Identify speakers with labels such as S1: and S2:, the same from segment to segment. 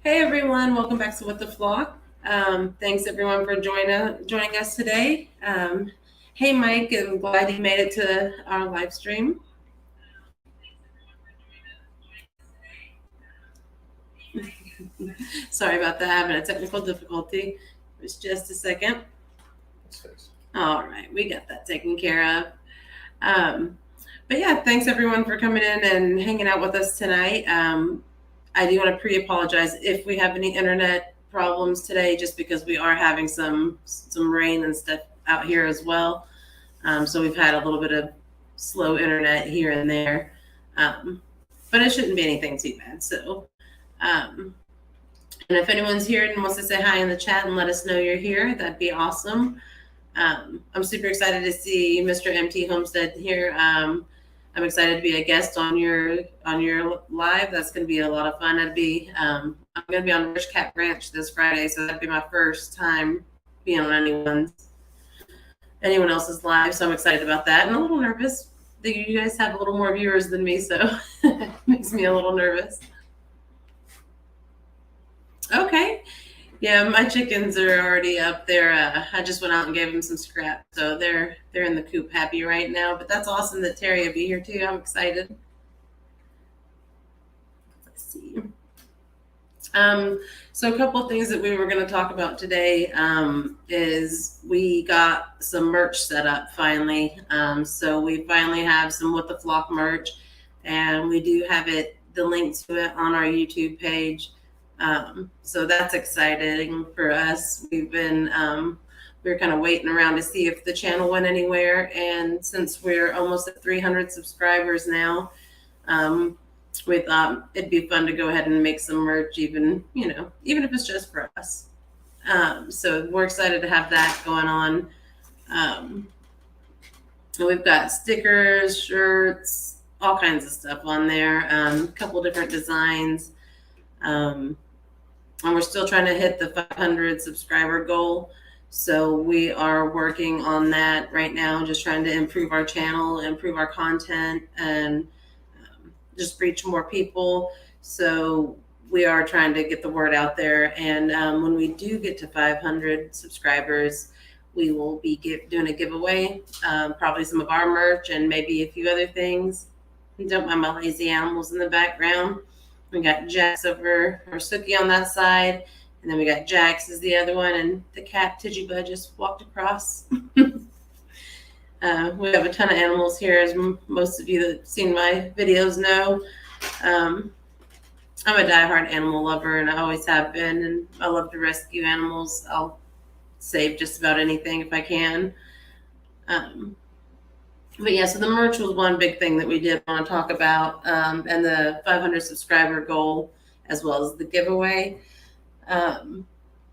S1: Hey everyone, welcome back to What the Flock. Thanks everyone for joining us today. Hey Mike, I'm glad you made it to our live stream. Sorry about that, having a technical difficulty. It was just a second. All right, we got that taken care of. But yeah, thanks everyone for coming in and hanging out with us tonight. I do want to pre-apologize if we have any internet problems today, just because we are having some rain and stuff out here as well. So we've had a little bit of slow internet here and there, but it shouldn't be anything too bad. So, and if anyone's here and wants to say hi in the chat and let us know you're here, that'd be awesome. I'm super excited to see Mr. MT Homestead here. I'm excited to be a guest on your live. That's going to be a lot of fun. I'm going to be on Rich Cat Ranch this Friday, so that'd be my first time being on anyone else's live. So I'm excited about that, and a little nervous that you guys have a little more viewers than me, so it makes me a little nervous. Okay. Yeah, my chickens are already up there. I just went out and gave them some scraps, so they're in the coop happy right now. But that's awesome that Terry will be here too. I'm excited. Let's see. So a couple of things that we were going to talk about today is we got some merch set up finally. So we finally have some What the Flock merch, and we do have the link to it on our YouTube page. So that's exciting for us. We were kind of waiting around to see if the channel went anywhere, and since we're almost at 300 subscribers now, we thought it'd be fun to go ahead and make some merch, even if it's just for us. So we're excited to have that going on. And we've got stickers, shirts, all kinds of stuff on there. A couple different designs. And we're still trying to hit the 500 subscriber goal. So we are working on that right now, just trying to improve our channel, improve our content, and just reach more people. So we are trying to get the word out there. And when we do get to 500 subscribers, we will be doing a giveaway, probably some of our merch and maybe a few other things. Don't mind my lazy animals in the background. We got Jax over, or Sookie on that side. And then we got Jax is the other one. And the cat, Tidgy just walked across. We have a ton of animals here, as most of you that have seen my videos know. I'm a diehard animal lover, and I always have been, and I love to rescue animals. I'll save just about anything if I can. But yeah, so the merch was one big thing that we did want to talk about, and the 500 subscriber goal, as well as the giveaway. And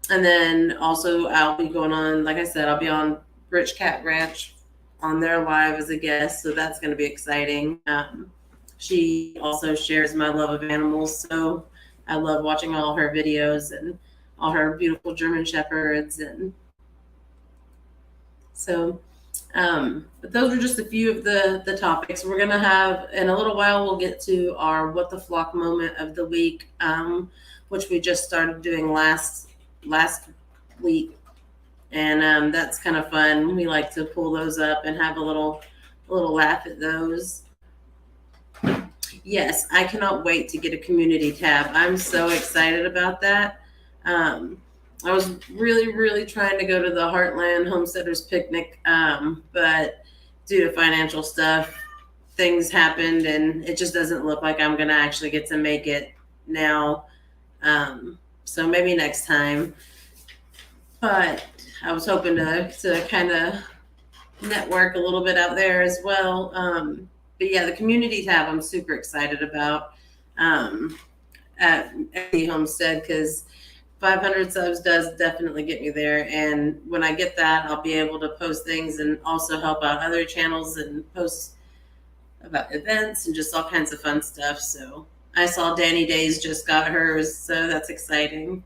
S1: then also I'll be going on, like I said, I'll be on Rich Cat Ranch on their live as a guest, so that's going to be exciting. She also shares my love of animals, so I love watching all her videos and all her beautiful German Shepherds. And so, but those are just a few of the topics. We're going to have, in a little while, we'll get to our What the Flock moment of the week, which we just started doing last week. And that's kind of fun. We like to pull those up and have a little laugh at those. Yes, I cannot wait to get a community tab. I'm so excited about that. I was really, really trying to go to the Heartland Homesteaders Picnic, but due to financial stuff, things happened, and it just doesn't look like I'm going to actually get to make it now. So maybe next time. But I was hoping to kind of network a little bit out there as well. But yeah, the community tab I'm super excited about at the Homestead, because 500 subs does definitely get me there. And when I get that, I'll be able to post things and also help out other channels and post about events and just all kinds of fun stuff. So I saw Danny Days just got hers, so that's exciting.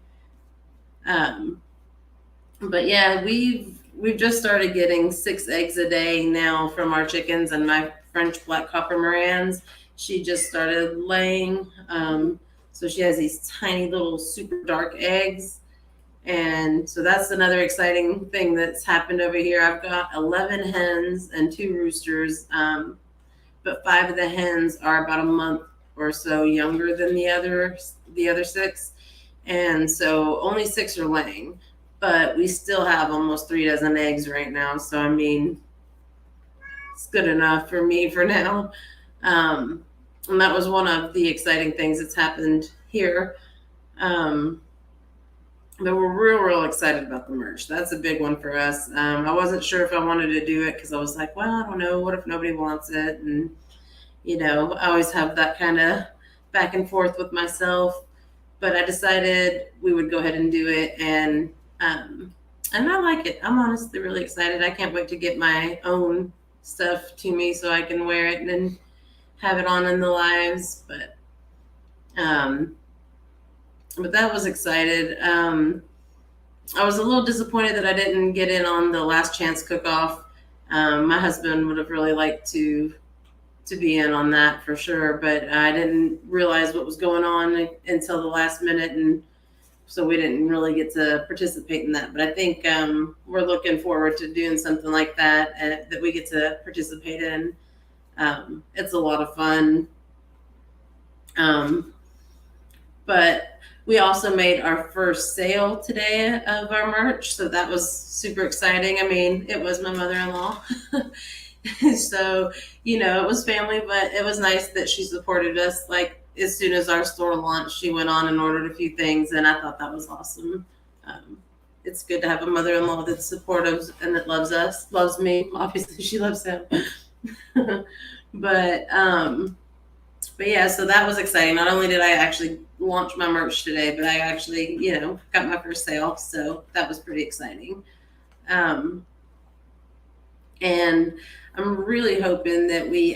S1: But yeah, we've just started getting 6 eggs a day now from our chickens, and my French black copper Morans, she just started laying. So she has these tiny little super dark eggs. And so that's another exciting thing that's happened over here. I've got 11 hens and 2 roosters, but 5 of the hens are about a month or so younger than the other 6. And so only 6 are laying. But we still have almost 3 dozen eggs right now. So, I mean, it's good enough for me for now. And that was one of the exciting things that's happened here. But we're real excited about the merch. That's a big one for us. I wasn't sure if I wanted to do it because I was like, well, I don't know. What if nobody wants it? And, I always have that kind of back and forth with myself. But I decided we would go ahead and do it. And I like it. I'm honestly really excited. I can't wait to get my own stuff to me so I can wear it and then have it on in the lives. But that was excited. I was a little disappointed that I didn't get in on the Last Chance cook-off. My husband would have really liked to be in on that for sure, but I didn't realize what was going on until the last minute, and so we didn't really get to participate in that. But I think we're looking forward to doing something like that that we get to participate in. It's a lot of fun. But We also made our first sale today of our merch, so that was super exciting. I mean, it was my mother-in-law. So, it was family, but it was nice that she supported us. Like, as soon as our store launched, she went on and ordered a few things, and I thought that was awesome. It's good to have a mother-in-law that's supportive and that loves us, loves me. Obviously, she loves him. But yeah, so that was exciting. Not only did I actually launch my merch today, but I actually, got my first sale. So that was pretty exciting. And I'm really hoping that we,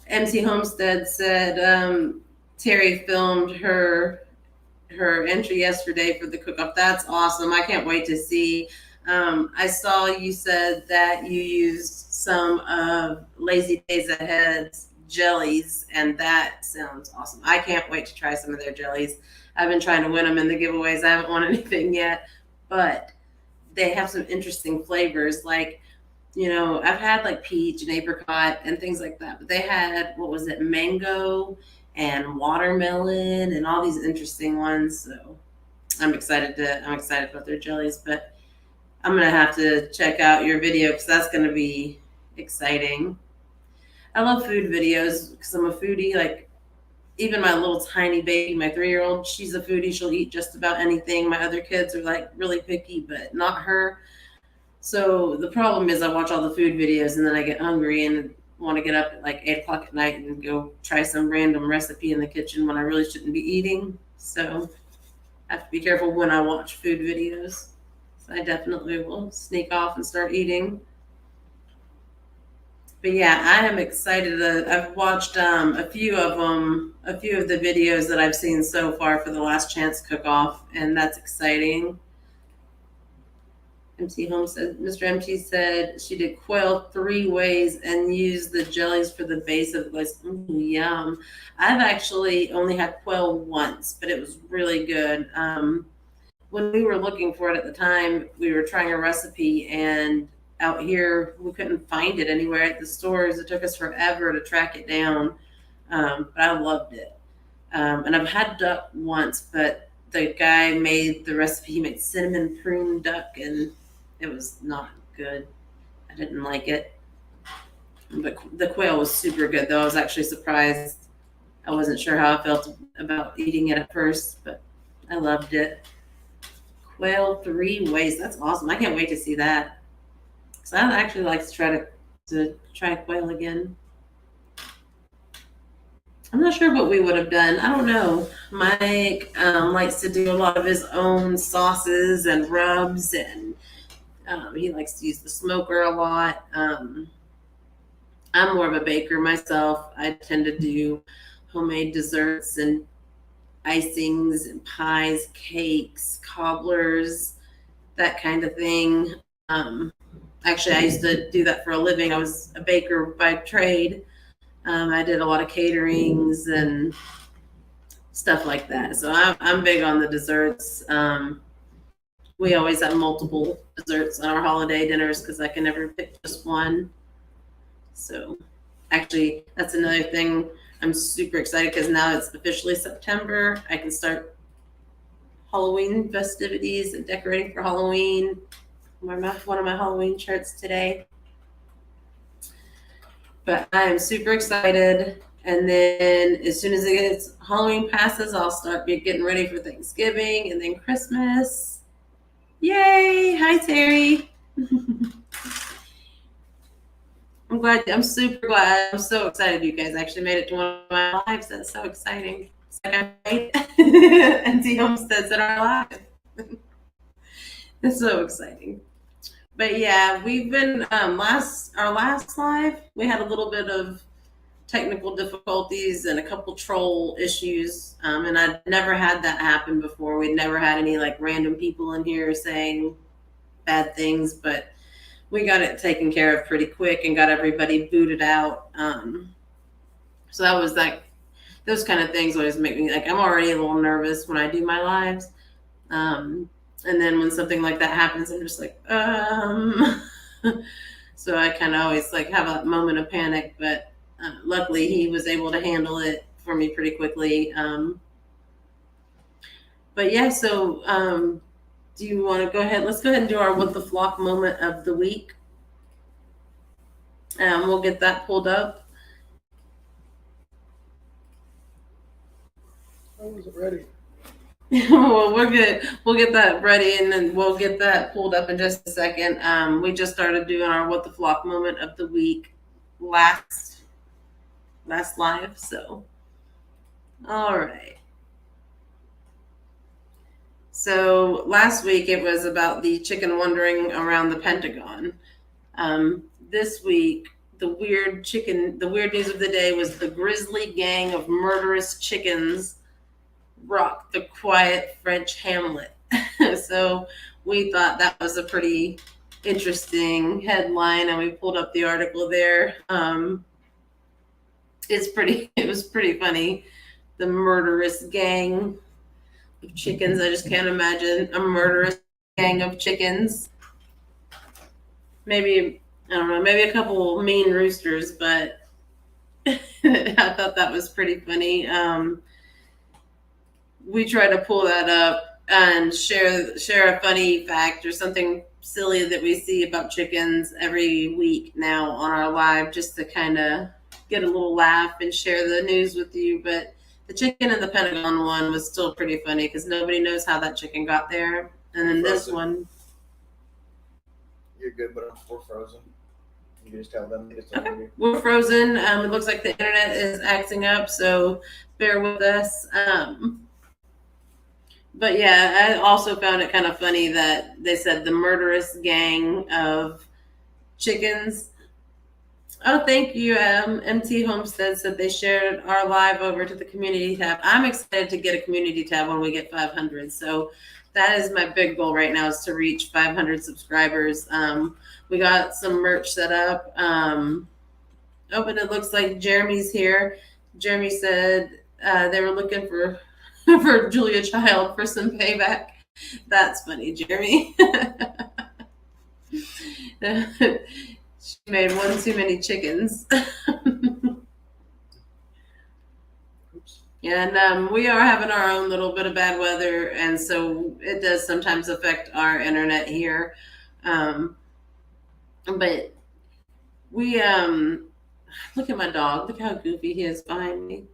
S1: MC Homestead said Terry filmed her entry yesterday for the cook-off. That's awesome. I can't wait to see. I saw you said that you used some of Lazy Days Ahead's jellies, and that sounds awesome. I can't wait to try some of their jellies. I've been trying to win them in the giveaways. I haven't won anything yet, but they have some interesting flavors. Like, I've had like peach and apricot and things like that, but they had, what was it, mango and watermelon and all these interesting ones. So I'm excited about their jellies, but I'm going to have to check out your video because that's going to be exciting. I love food videos because I'm a foodie. Like, even my little tiny baby, my 3-year-old, she's a foodie. She'll eat just about anything. My other kids are like really picky, but not her. So the problem is I watch all the food videos and then I get hungry and want to get up at like 8 o'clock at night and go try some random recipe in the kitchen when I really shouldn't be eating. So I have to be careful when I watch food videos. So I definitely will sneak off and start eating. But yeah, I am excited. I've watched a few of the videos that I've seen so far for the Last Chance Cook-Off, and that's exciting. Mr. MT said she did quail 3 ways and used the jellies for the base of the glaze. Yum. I've actually only had quail once, but it was really good. When we were looking for it at the time, we were trying a recipe, and out here we couldn't find it anywhere at the stores. It took us forever to track it down, but I loved it. And I've had duck once, but the guy made the recipe. He made cinnamon prune duck, and it was not good. I didn't like it. But the quail was super good, though. I was actually surprised. I wasn't sure how I felt about eating it at first, but I loved it. Quail 3 ways. That's awesome. I can't wait to see that. So I'd actually like to try quail again. I'm not sure what we would have done. I don't know. Mike likes to do a lot of his own sauces and rubs, and he likes to use the smoker a lot. I'm more of a baker myself. I tend to do homemade desserts and icings and pies, cakes, cobblers, that kind of thing. Actually, I used to do that for a living. I was a baker by trade. I did a lot of caterings and stuff like that. So I'm big on the desserts. We always have multiple desserts on our holiday dinners because I can never pick just one. So actually, that's another thing. I'm super excited because now it's officially September. I can start Halloween festivities and decorating for Halloween. One of my Halloween shirts today. But I am super excited. And then as soon as Halloween passes, I'll start getting ready for Thanksgiving and then Christmas. Yay! Hi, Terry. I'm super glad. I'm so excited you guys actually made it to one of my lives. That's so exciting. It's like I made it. And T. Homestead's in our live. It's so exciting. But yeah, we've been our last live, we had a little bit of technical difficulties and a couple troll issues. And I'd never had that happen before. We'd never had any like random people in here saying bad things, but we got it taken care of pretty quick and got everybody booted out. So that was like, those kind of things always make me like, I'm already a little nervous when I do my lives. And then when something like that happens, I'm just like, So I kind of always like have a moment of panic, but luckily he was able to handle it for me pretty quickly. But yeah, so do you want to go ahead? Let's go ahead and do our What the Flock moment of the week. We'll get that pulled up.
S2: I wasn't ready.
S1: Well, we're good. We'll get that ready, and then we'll get that pulled up in just a second. We just started doing our What the Flock moment of the week last live. So, all right. So last week it was about the chicken wandering around the Pentagon. This week, the weird news of the day was the grisly gang of murderous chickens rocked the quiet French hamlet. So we thought that was a pretty interesting headline, and we pulled up the article there. It was pretty funny. The murderous gang of chickens. I just can't imagine a murderous gang of chickens. Maybe, I don't know, maybe a couple mean roosters, but I thought that was pretty funny. We try to pull that up and share a funny fact or something silly that we see about chickens every week now on our live, just to kind of get a little laugh and share the news with you. But the chicken in the Pentagon one was still pretty funny because nobody knows how that chicken got there. And then this one,
S2: you're good, but we're frozen. You just tell them it's
S1: okay. We're frozen. It looks like the internet is acting up, so bear with us. But yeah, I also found it kind of funny that they said the murderous gang of chickens. Oh, thank you. MT Homestead said they shared our live over to the community tab. I'm excited to get a community tab when we get 500. So that is my big goal right now, is to reach 500 subscribers. We got some merch set up. And it looks like Jeremy's here. Jeremy said they were looking for Julia Child for some payback. That's funny, Jeremy. She made one too many chickens. And we are having our own little bit of bad weather, and so it does sometimes affect our internet here. But we look at my dog. Look how goofy he is behind me.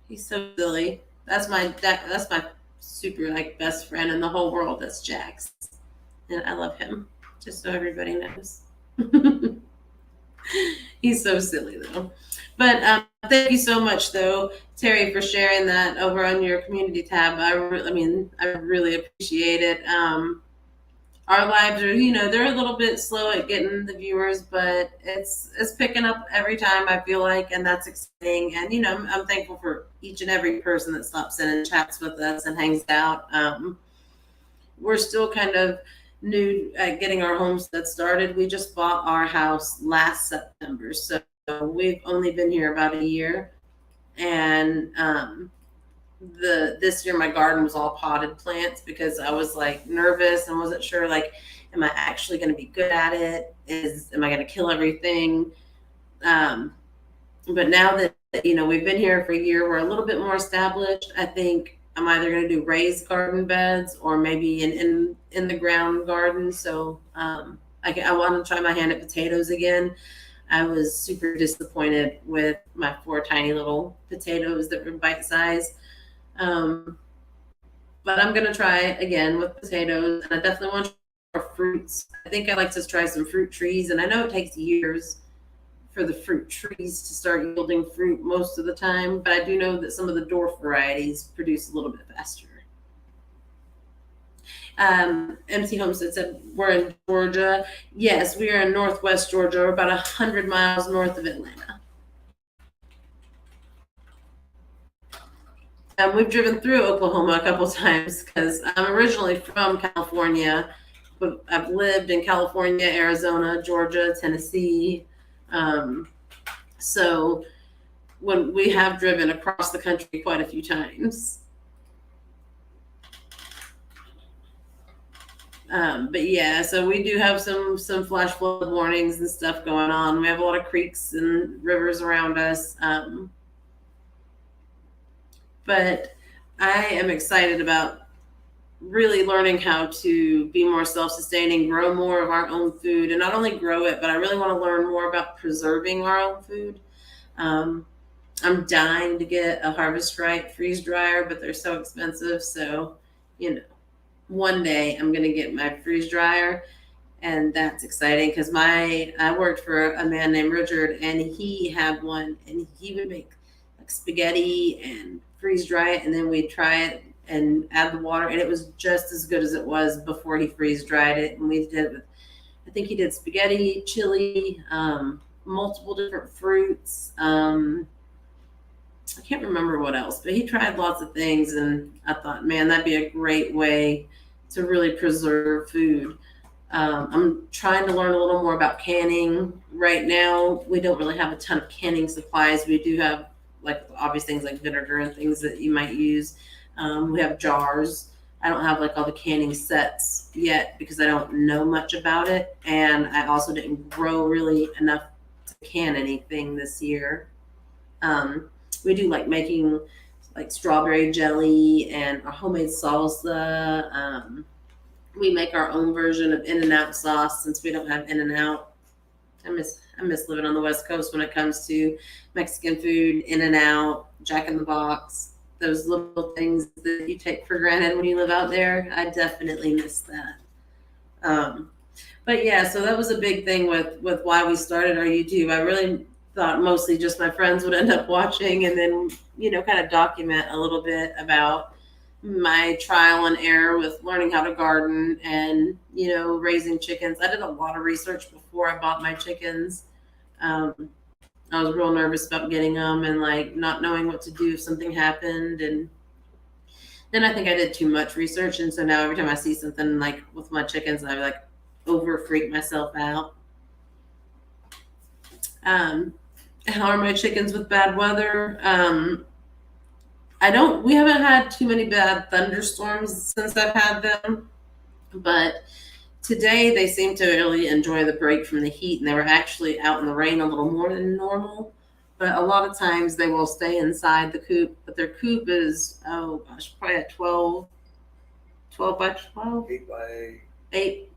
S1: He's so silly. That's my super best friend in the whole world. That's Jax, and I love him. Just so everybody knows. He's so silly though. But thank you so much though, Terry, for sharing that over on your community tab. I really appreciate it. Our lives are, they're a little bit slow at getting the viewers, but it's picking up every time, I feel like, and that's exciting. And I'm thankful for each and every person that stops in and chats with us and hangs out. We're still kind of new at getting our homestead started. We just bought our house last September, so we've only been here about a year. And this year my garden was all potted plants because I was nervous and wasn't sure am I actually going to be good at it? Am I going to kill everything? But now that we've been here for a year, we're a little bit more established. I think I'm either going to do raised garden beds or maybe an in the ground garden. So I want to try my hand at potatoes again. I was super disappointed with my 4 tiny little potatoes that were bite size. But I'm going to try again with potatoes, and I definitely want to try more fruits. I think I'd like to try some fruit trees, and I know it takes years for the fruit trees to start yielding fruit most of the time, but I do know that some of the dwarf varieties produce a little bit faster. MC Homestead said we're in Georgia. Yes, we are in Northwest Georgia. We're about 100 miles north of Atlanta. We've driven through Oklahoma a couple times because I'm originally from California, but I've lived in California, Arizona, Georgia, Tennessee. So when we have driven across the country quite a few times. But yeah, so we do have some flash flood warnings and stuff going on. We have a lot of creeks and rivers around us. But I am excited about really learning how to be more self-sustaining, grow more of our own food, and not only grow it, but I really want to learn more about preserving our own food. I'm dying to get a Harvest Right freeze dryer, but they're so expensive. So, one day I'm going to get my freeze dryer, and that's exciting because I worked for a man named Richard, and he had one, and he would make like spaghetti and freeze dry it, and then we'd try it and add the water, and it was just as good as it was before he freeze dried it. And we did it with, I think he did spaghetti, chili, multiple different fruits. I can't remember what else, but he tried lots of things, and I thought, man, that'd be a great way to really preserve food. I'm trying to learn a little more about canning. Right now, we don't really have a ton of canning supplies. We do have like obvious things like vinegar and things that you might use. We have jars. I don't have like all the canning sets yet because I don't know much about it, and I also didn't grow really enough to can anything this year. We do like making like strawberry jelly and a homemade salsa. We make our own version of In-N-Out sauce since we don't have In-N-Out. I miss living on the West Coast when it comes to Mexican food, In-N-Out, Jack in the Box, those little things that you take for granted when you live out there. I definitely miss that. But yeah, so that was a big thing with why we started our YouTube. I really thought mostly just my friends would end up watching, and then kind of document a little bit about my trial and error with learning how to garden and raising chickens. I did a lot of research before I bought my chickens. I was real nervous about getting them and like not knowing what to do if something happened, and then I think I did too much research, and so now every time I see something like with my chickens, I like over freak myself out. How are my chickens with bad weather? We haven't had too many bad thunderstorms since I've had them, but today they seem to really enjoy the break from the heat, and they were actually out in the rain a little more than normal. But a lot of times they will stay inside the coop, but their coop is, oh gosh, probably a 12 by 12?
S2: 8 by
S1: 8.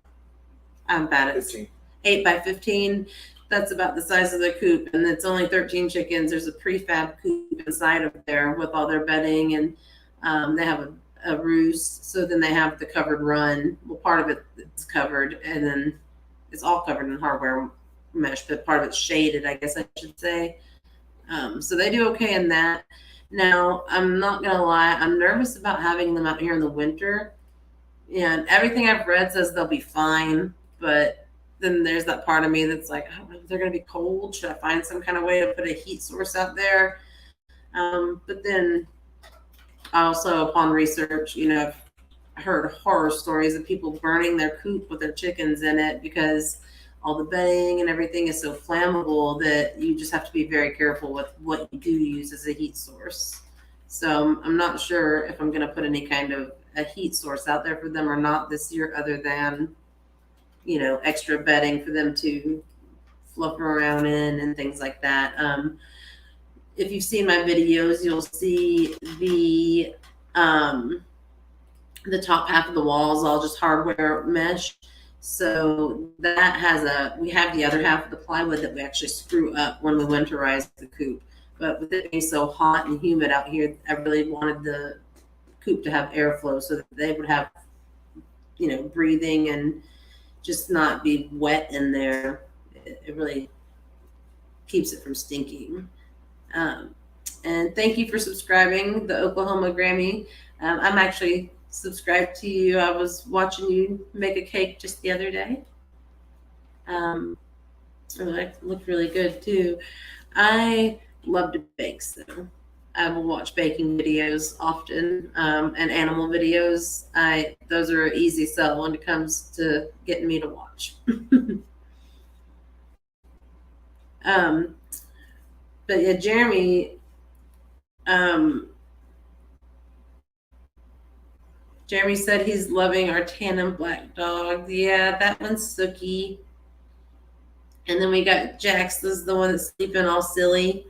S1: I'm bad at
S2: 15.
S1: 8 by 15. That's about the size of the coop, and it's only 13 chickens. There's a prefab coop inside of there with all their bedding, and they have a roost. So then they have the covered run. Well, part of it is covered, and then it's all covered in hardware mesh, but part of it's shaded, I guess I should say. So they do okay in that. Now, I'm not going to lie, I'm nervous about having them out here in the winter. And everything I've read says they'll be fine, but then there's that part of me that's like, I don't know if they're going to be cold. Should I find some kind of way to put a heat source out there? But then also upon research, I've heard horror stories of people burning their coop with their chickens in it because all the bedding and everything is so flammable that you just have to be very careful with what you do use as a heat source. So I'm not sure if I'm going to put any kind of a heat source out there for them or not this year, other than, extra bedding for them to fluff around in and things like that. If you've seen my videos, you'll see the top half of the wall is all just hardware mesh. So that we have the other half of the plywood that we actually screw up when we winterize the coop. But with it being so hot and humid out here, I really wanted the coop to have airflow so that they would have, breathing and just not be wet in there. It really keeps it from stinking. And thank you for subscribing, the Oklahoma Grammy. I'm actually subscribed to you. I was watching you make a cake just the other day. It looked really good too. I love to bake, so I will watch baking videos often, and animal videos. Those are an easy sell when it comes to getting me to watch. But yeah, Jeremy said he's loving our tandem black dog. Yeah, that one's Sookie. And then we got Jax, this is the one that's sleeping all silly.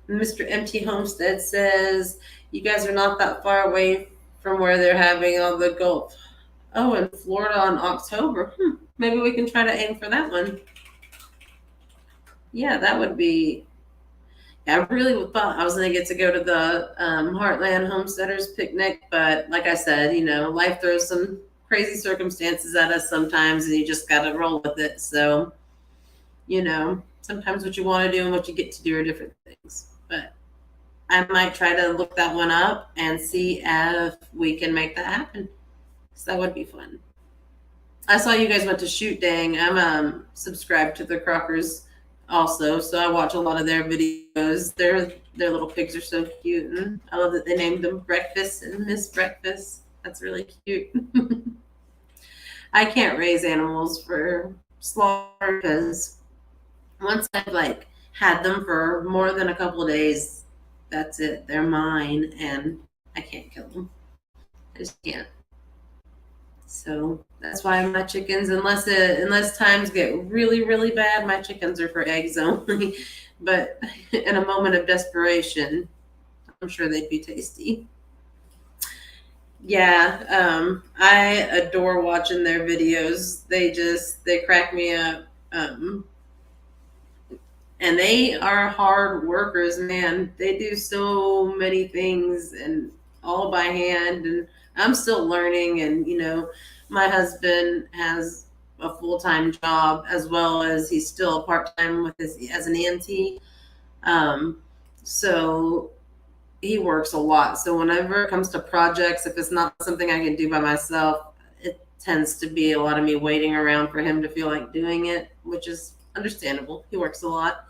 S1: Mr. Empty Homestead says, you guys are not that far away from where they're having all the Gulf. Oh, in Florida in October. Maybe we can try to aim for that one. Yeah, that would be. I really thought I was going to get to go to the Heartland Homesteaders picnic, but like I said, life throws some crazy circumstances at us sometimes, and you just got to roll with it. So, sometimes what you want to do and what you get to do are different things. But I might try to look that one up and see if we can make that happen. So that would be fun. I saw you guys went to Shoot Dang. I'm subscribed to the Crockers also, so I watch a lot of their videos. Their little pigs are so cute, and I love that they named them Breakfast and Miss Breakfast. That's really cute. I can't raise animals for slaughter because once I've had them for more than a couple of days, that's it. They're mine, and I can't kill them. I just can't. So that's why my chickens, unless times get really, really bad, my chickens are for eggs only. But in a moment of desperation, I'm sure they'd be tasty. Yeah, I adore watching their videos. They crack me up. And they are hard workers, man. They do so many things and all by hand. And I'm still learning. And, my husband has a full-time job as well as he's still part-time as an EMT. So he works a lot. So whenever it comes to projects, if it's not something I can do by myself, it tends to be a lot of me waiting around for him to feel like doing it, which is understandable. He works a lot.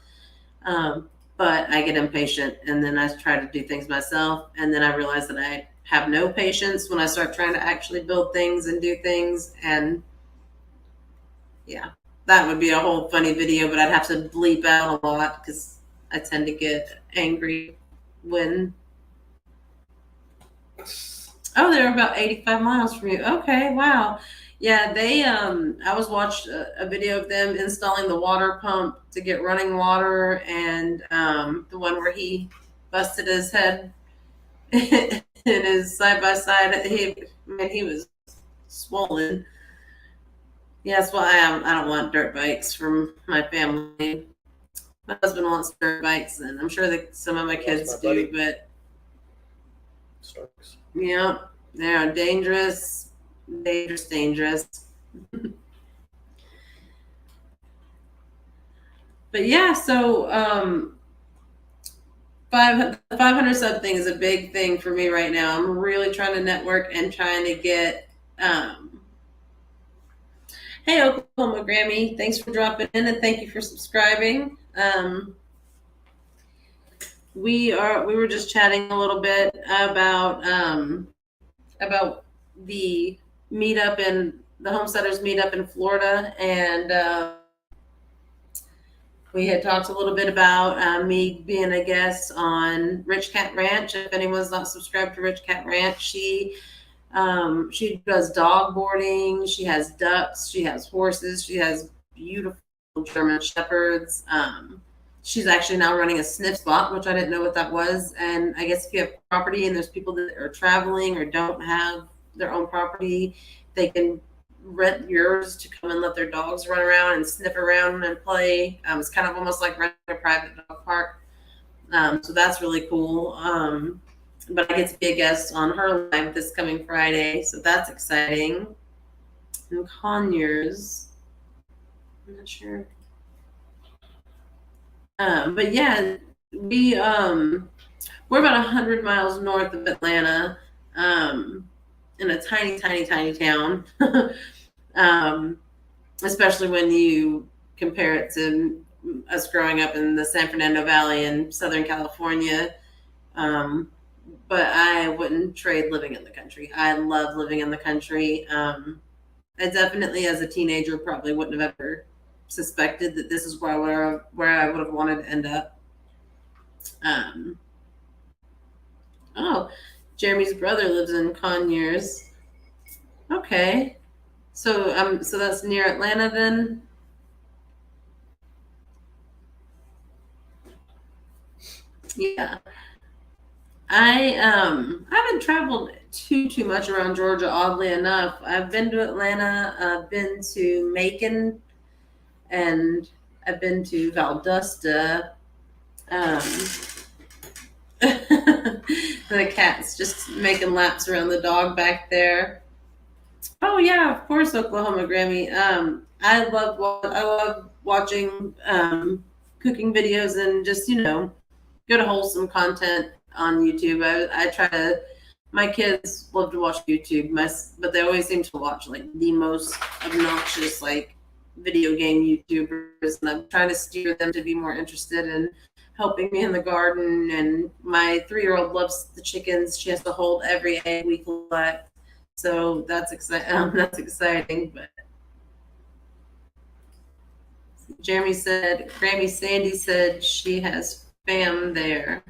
S1: But I get impatient and then I try to do things myself. And then I realize that I have no patience when I start trying to actually build things and do things. And yeah, that would be a whole funny video, but I'd have to bleep out a lot because I tend to get angry when. Oh, they're about 85 miles from you. Okay, wow. Yeah, I was watched a video of them installing the water pump to get running water, and the one where he busted his head in his side by side. He was swollen. Yeah, that's why I don't want dirt bikes from my family. My husband wants dirt bikes, and I'm sure that some of my kids do, but yeah, they are dangerous. Dangerous. But yeah, so the 500 sub thing is a big thing for me right now. I'm really trying to network and trying to get. Hey, Oklahoma Grammy, thanks for dropping in and thank you for subscribing. We were just chatting a little bit about the meetup in the Homesteaders meetup in Florida, and we had talked a little bit about me being a guest on Rich Cat Ranch. If anyone's not subscribed to Rich Cat Ranch, she does dog boarding. She has ducks. She has horses. She has beautiful German shepherds. She's actually now running a sniff spot, which I didn't know what that was. And I guess if you have property and there's people that are traveling or don't have their own property, they can rent yours to come and let their dogs run around and sniff around and play. It's kind of almost like renting a private dog park. So that's really cool. But I get to be a guest on her live this coming Friday, so that's exciting. And Conyers, I'm not sure. But yeah, we're about 100 miles north of Atlanta, in a tiny, tiny, tiny town. Especially when you compare it to us growing up in the San Fernando Valley in Southern California. But I wouldn't trade living in the country. I love living in the country. I definitely, as a teenager, probably wouldn't have ever suspected that this is where I would have wanted to end up. Oh, Jeremy's brother lives in Conyers. Okay, so that's near Atlanta then. Yeah. I haven't traveled too much around Georgia, oddly enough. I've been to Atlanta, I've been to Macon, and I've been to Valdosta. Um, the cat's just making laps around the dog back there. Oh yeah, of course, Oklahoma Grammy. I love watching cooking videos and just good wholesome content on YouTube. I try to. My kids love to watch YouTube, but they always seem to watch like the most obnoxious like video game YouTubers, and I'm trying to steer them to be more interested in helping me in the garden. And my 3-year-old loves the chickens. She has to hold every egg we collect, so that's exciting. That's exciting. But Grammy Sandy said she has fam there.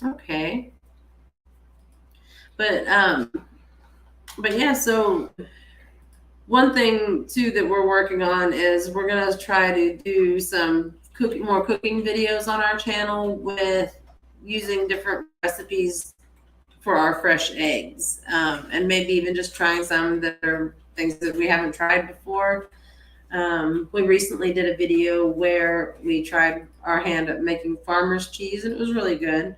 S1: Okay. But yeah, so one thing too that we're working on is we're gonna try to do some more cooking videos on our channel with using different recipes for our fresh eggs, and maybe even just trying some that are things that we haven't tried before. We recently did a video where we tried our hand at making farmer's cheese, and it was really good.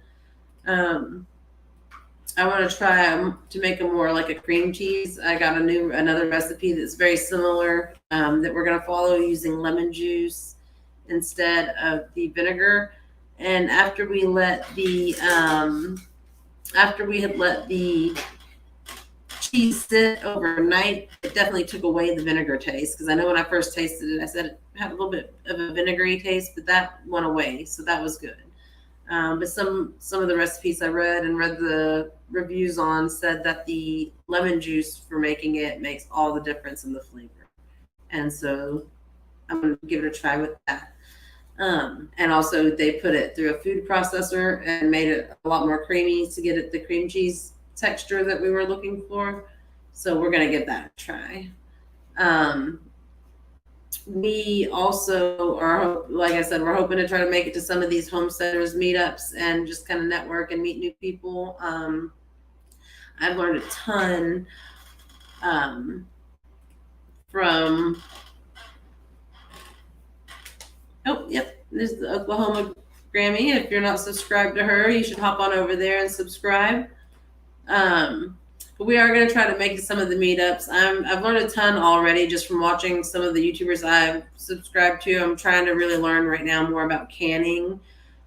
S1: I want to try to make a more like a cream cheese. I got another recipe that's very similar, that we're going to follow using lemon juice instead of the vinegar. And after we had let the cheese sit overnight, it definitely took away the vinegar taste, because I know when I first tasted it, I said it had a little bit of a vinegary taste, but that went away, so that was good. But some of the recipes I read the reviews on said that the lemon juice for making it makes all the difference in the flavor, and so I'm going to give it a try with that. And also they put it through a food processor and made it a lot more creamy to get it the cream cheese texture that we were looking for. So we're going to give that a try. We also are, like I said, we're hoping to try to make it to some of these homesteaders meetups and just kind of network and meet new people. I've learned a ton from, oh, yep, there's the Oklahoma Grammy. If you're not subscribed to her, you should hop on over there and subscribe. But we are going to try to make some of the meetups. I've learned a ton already just from watching some of the YouTubers I've subscribed to. I'm trying to really learn right now more about canning.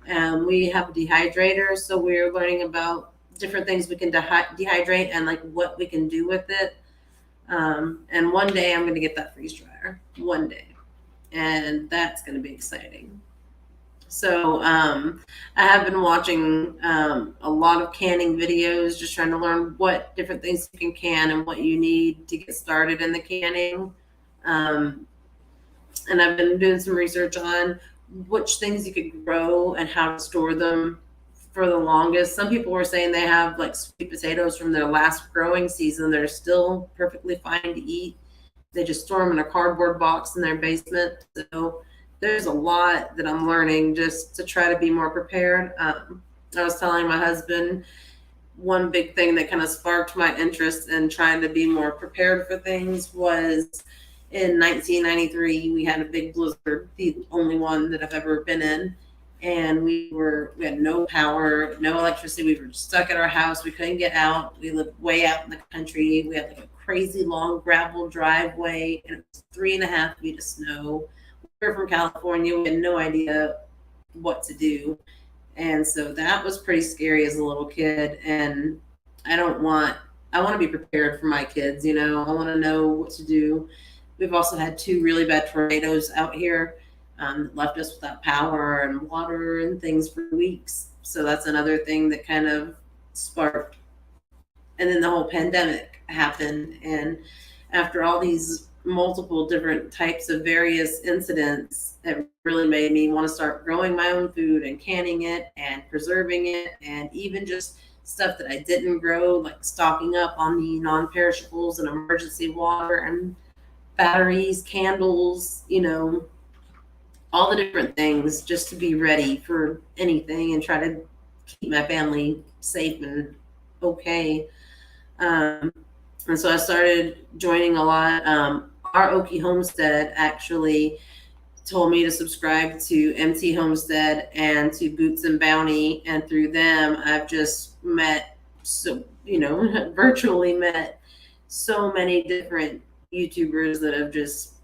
S1: We have a dehydrator, so we're learning about different things we can dehydrate and like what we can do with it. And one day I'm going to get that freeze dryer. One day. And that's going to be exciting. So I have been watching a lot of canning videos, just trying to learn what different things you can can and what you need to get started in the canning. And I've been doing some research on which things you could grow and how to store them for the longest. Some people were saying they have like sweet potatoes from their last growing season that are still perfectly fine to eat. They just store them in a cardboard box in their basement. So there's a lot that I'm learning just to try to be more prepared. I was telling my husband one big thing that kind of sparked my interest in trying to be more prepared for things was in 1993, we had a big blizzard, the only one that I've ever been in. And we had no power, no electricity. We were stuck at our house. We couldn't get out. We lived way out in the country. We had like a crazy long gravel driveway, and it was 3.5 feet of snow. We were from California. We had no idea what to do. And so that was pretty scary as a little kid. And I want to be prepared for my kids. I want to know what to do. We've also had 2 really bad tornadoes out here. Left us without power and water and things for weeks. So that's another thing that kind of sparked. And then the whole pandemic happened. And after all these multiple different types of various incidents, it really made me want to start growing my own food and canning it and preserving it, and even just stuff that I didn't grow, like stocking up on the non-perishables and emergency water and batteries, candles, all the different things just to be ready for anything and try to keep my family safe and okay. And so I started joining a lot. Our Okie Homestead actually told me to subscribe to MT Homestead and to Boots and Bounty, and through them I've just met virtually met so many different YouTubers that have just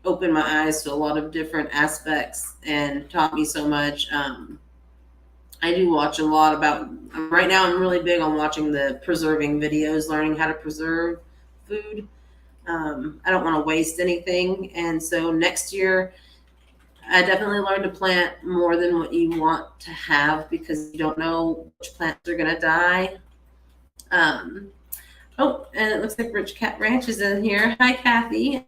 S1: opened my eyes to a lot of different aspects and taught me so much. I do watch a lot about, right now I'm really big on watching the preserving videos, learning how to preserve food. I don't want to waste anything, and so next year I definitely learned to plant more than what you want to have, because you don't know which plants are going to die. Oh, and it looks like Rich Cat Ranch is in here. Hi, Kathy.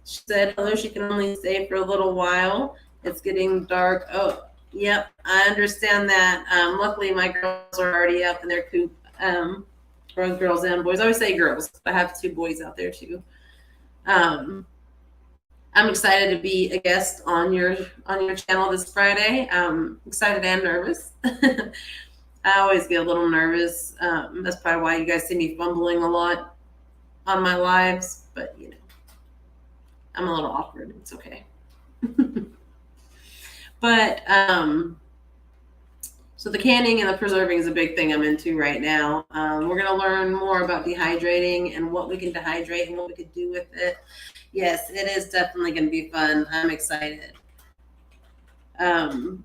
S1: She said, hello, she can only stay for a little while. It's getting dark. Oh, yep, I understand that. Luckily, my girls are already up in their coop. Girls and boys. I always say girls. I have 2 boys out there, too. I'm excited to be a guest on your channel this Friday. I'm excited and nervous. I always get a little nervous. That's probably why you guys see me fumbling a lot on my lives, but I'm a little awkward. It's okay. But so the canning and the preserving is a big thing I'm into right now. We're going to learn more about dehydrating and what we can dehydrate and what we could do with it. Yes, it is definitely going to be fun. I'm excited. And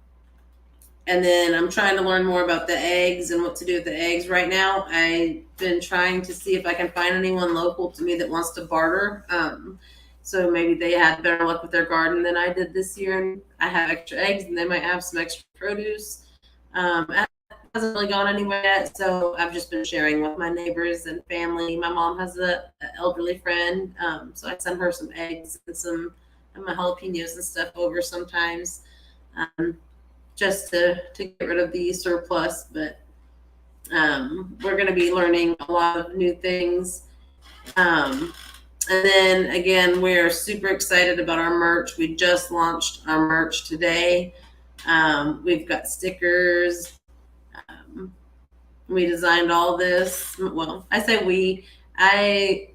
S1: then I'm trying to learn more about the eggs and what to do with the eggs right now. I've been trying to see if I can find anyone local to me that wants to barter. So maybe they had better luck with their garden than I did this year, and I have extra eggs, and they might have some extra produce. It hasn't really gone anywhere yet, so I've just been sharing with my neighbors and family. My mom has an elderly friend, so I send her some eggs and some of my jalapenos and stuff over sometimes, just to get rid of the surplus. But we're going to be learning a lot of new things. And then again, we're super excited about our merch. We just launched our merch today. We've got stickers. We designed all this. Well, I say we. I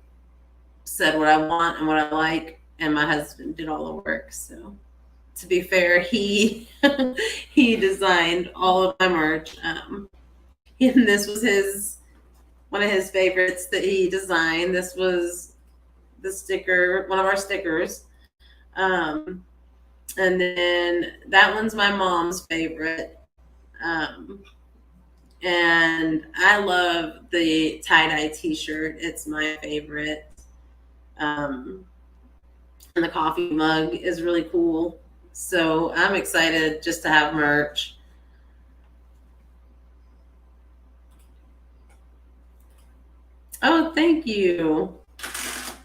S1: said what I want and what I like, and my husband did all the work. So, to be fair, he designed all of my merch. And this was one of his favorites that he designed. This was the sticker, one of our stickers. And then that one's my mom's favorite. And I love the tie-dye t-shirt. It's my favorite. And the coffee mug is really cool. So I'm excited just to have merch. Oh, thank you.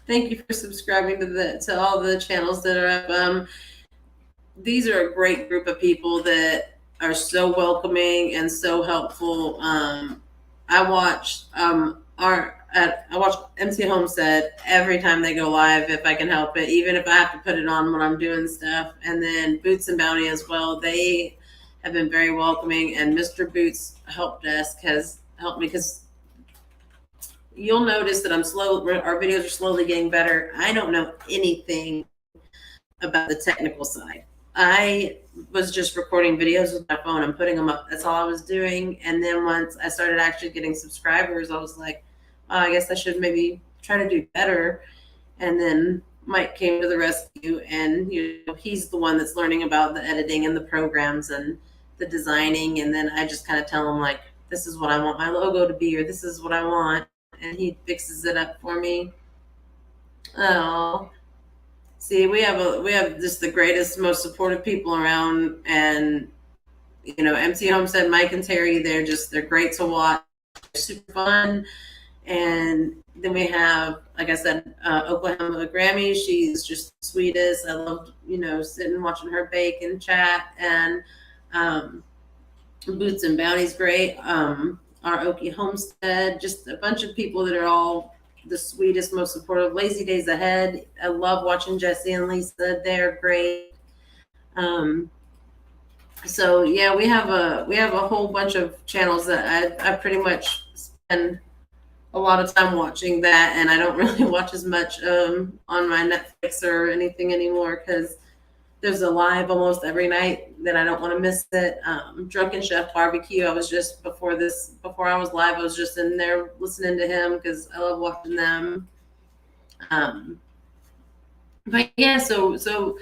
S1: Thank you for subscribing to all the channels that are up. These are a great group of people that are so welcoming and so helpful. I watch MC Homestead every time they go live if I can help it, even if I have to put it on when I'm doing stuff. And then Boots and Bounty as well. They have been very welcoming, and Mr. Boots Help Desk has helped me, because you'll notice that our videos are slowly getting better. I don't know anything about the technical side. I was just recording videos with my phone and putting them up. That's all I was doing. And then once I started actually getting subscribers, I was like, oh, I guess I should maybe try to do better. And then Mike came to the rescue, and he's the one that's learning about the editing and the programs and the designing. And then I just kind of tell him, like, this is what I want my logo to be, or this is what I want. And he fixes it up for me. Oh, see, we have just the greatest, most supportive people around, and MC Homestead, Mike and Terry, they're great to watch. They're super fun. And then we have, like I said, Oklahoma Grammy. She's just the sweetest. I loved sitting and watching her bake and chat. And Boots and Bounty's great. Our Okie Homestead, just a bunch of people that are all the sweetest, most supportive. Lazy Days Ahead, I love watching Jesse and Lisa. They're great. So yeah, we have a whole bunch of channels that I pretty much spend a lot of time watching that, and I don't really watch as much on my Netflix or anything anymore because there's a live almost every night that I don't want to miss it. Drunken Chef Barbecue. I was just before I was live. I was just in there listening to him because I love watching them. But yeah, so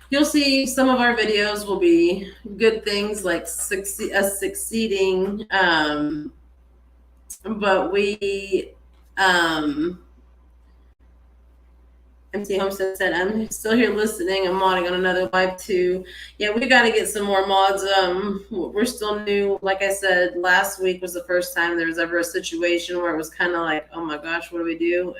S1: you'll see some of our videos will be good things like us succeeding. But we MC Homestead said, I'm still here listening. I'm modding on another live too. Yeah, we got to get some more mods. We're still new. Like I said, last week was the first time there was ever a situation where it was kind of like, oh my gosh, what do we do?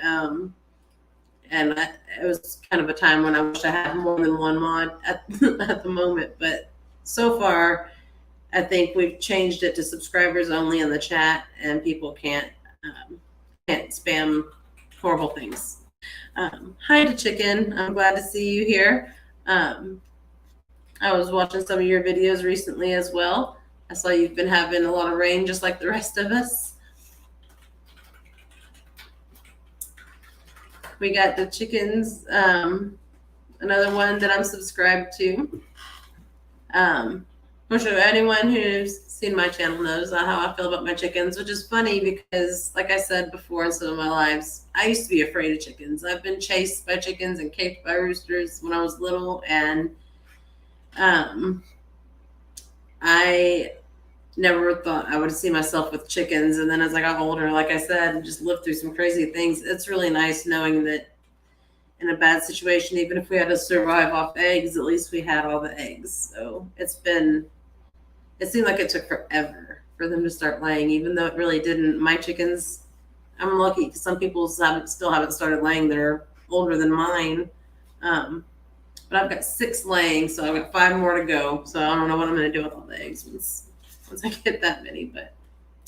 S1: It was kind of a time when I wish I had more than one mod at the moment. But so far, I think we've changed it to subscribers only in the chat, and people can't spam horrible things. Hi to Chicken. I'm glad to see you here. I was watching some of your videos recently as well. I saw you've been having a lot of rain just like the rest of us. We got the chickens, another one that I'm subscribed to. I'm sure anyone who's seen my channel knows how I feel about my chickens, which is funny because, like I said before in some of my lives, I used to be afraid of chickens. I've been chased by chickens and caged by roosters when I was little, and I never thought I would see myself with chickens. And then as I got older, like I said, just lived through some crazy things. It's really nice knowing that in a bad situation, even if we had to survive off eggs, at least we had all the eggs. So it seemed like it took forever for them to start laying, even though it really didn't. My chickens, I'm lucky because some people still haven't started laying. They're older than mine. But I've got 6 laying, so I've got 5 more to go. So I don't know what I'm going to do with all the eggs once I get that many. But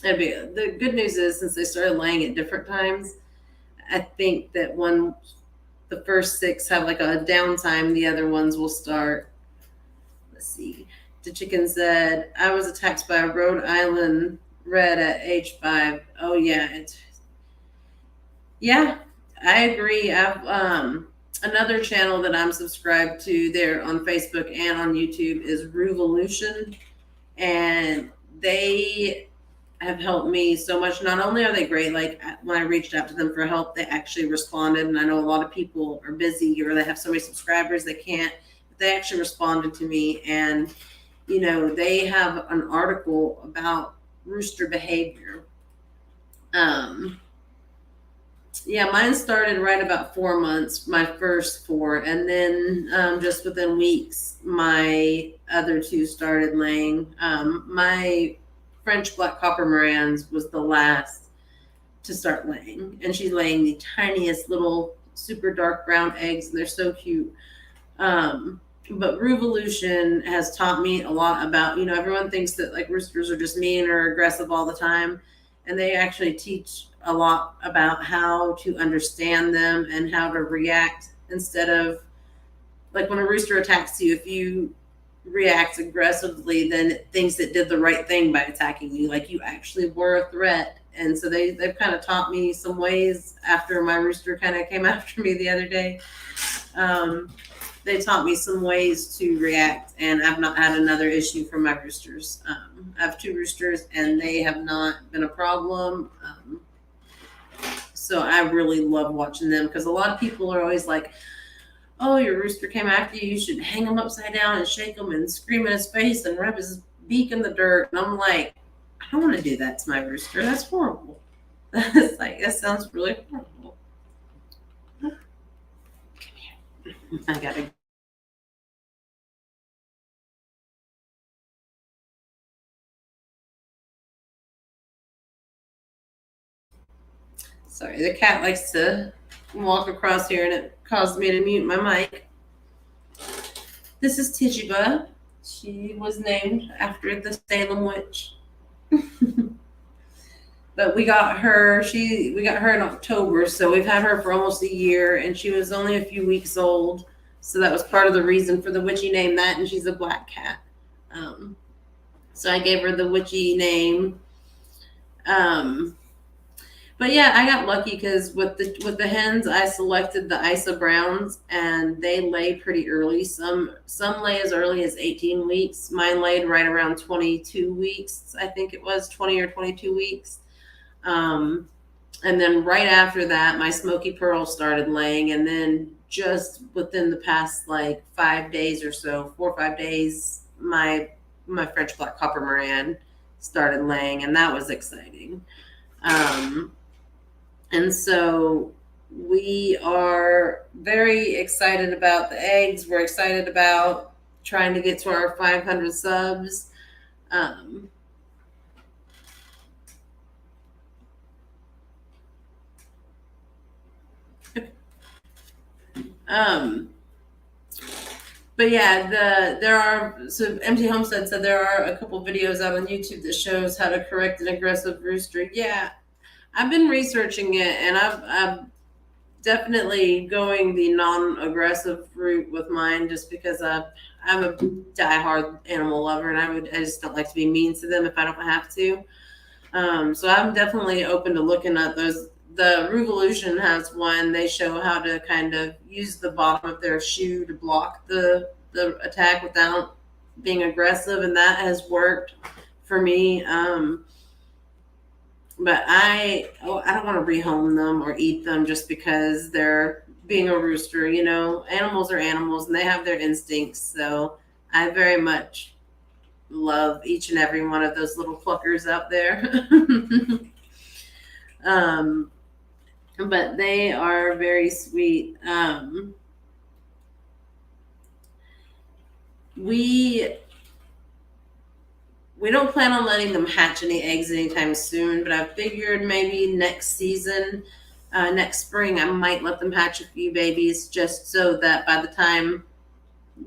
S1: the good news is, since they started laying at different times, I think that the first 6 have like a downtime, the other ones will start. Let's see. The chicken said, I was attacked by a Rhode Island red at age 5. Oh yeah. Yeah, I agree. I've another channel that I'm subscribed to there on Facebook and on YouTube is Revolution, and they have helped me so much. Not only are they great, like when I reached out to them for help, they actually responded. And I know a lot of people are busy or they have so many subscribers they can't, but they actually responded to me. And they have an article about rooster behavior. Yeah, mine started right about 4 months, my first 4, and then just within weeks, my other 2 started laying. My French black copper Morans was the last to start laying, and she's laying the tiniest little super dark brown eggs, and they're so cute. But Revolution has taught me a lot about, everyone thinks that like roosters are just mean or aggressive all the time. And they actually teach a lot about how to understand them and how to react instead of like when a rooster attacks you, if you react aggressively, then it thinks it did the right thing by attacking you. Like you actually were a threat. And so they've kind of taught me some ways after my rooster kind of came after me the other day. They taught me some ways to react, and I've not had another issue from my roosters. I have 2 roosters, and they have not been a problem. So I really love watching them because a lot of people are always like, oh, your rooster came after you. You should hang him upside down and shake him and scream in his face and rub his beak in the dirt. And I'm like, I don't want to do that to my rooster. That's horrible. That's like, that sounds really horrible. I gotta. Sorry, the cat likes to walk across here and it caused me to mute my mic. This is Tijiba. She was named after the Salem witch. But we got her in October, so we've had her for almost a year, and she was only a few weeks old. So that was part of the reason for the witchy name that, and she's a black cat. So I gave her the witchy name. But yeah, I got lucky because with the hens, I selected the Isa Browns, and they lay pretty early. Some lay as early as 18 weeks. Mine laid right around 22 weeks. I think it was 20 or 22 weeks. And then right after that, my Smoky Pearl started laying, and then just within the past like 5 days or so, 4 or 5 days, my French Black Copper Moran started laying, and that was exciting. And so we are very excited about the eggs. We're excited about trying to get to our 500 subs. But yeah, so Empty Homestead said there are a couple videos out on YouTube that shows how to correct an aggressive rooster. Yeah, I've been researching it, and I'm definitely going the non-aggressive route with mine, just because I'm a diehard animal lover, and I just don't like to be mean to them if I don't have to. So I'm definitely open to looking at those. The Revolution has one. They show how to kind of use the bottom of their shoe to block the attack without being aggressive, and that has worked for me. But I don't want to rehome them or eat them just because they're being a rooster. You know, animals are animals, and they have their instincts. So I very much love each and every one of those little pluckers out there. But they are very sweet. We don't plan on letting them hatch any eggs anytime soon, but I figured maybe next season, next spring, I might let them hatch a few babies, just so that by the time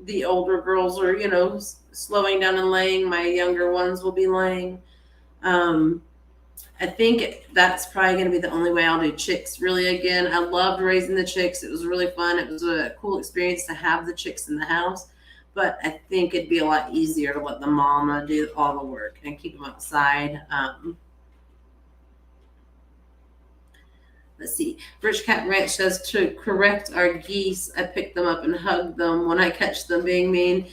S1: the older girls are, slowing down and laying, my younger ones will be laying. I think that's probably going to be the only way I'll do chicks really again. I loved raising the chicks. It was really fun. It was a cool experience to have the chicks in the house. But I think it'd be a lot easier to let the mama do all the work and keep them outside. Let's see. Rich Cat Ranch says, to correct our geese, I pick them up and hug them when I catch them being mean.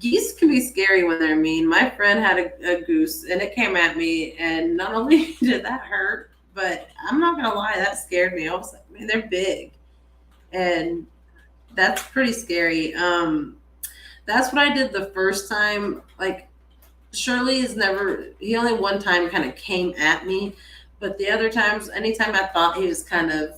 S1: Geese can be scary when they're mean. My friend had a goose, and it came at me, and not only did that hurt, but I'm not going to lie, that scared me. I was like, man, they're big. And that's pretty scary. That's what I did the first time. Like, Shirley he only one time kind of came at me, but the other times, anytime I thought he was kind of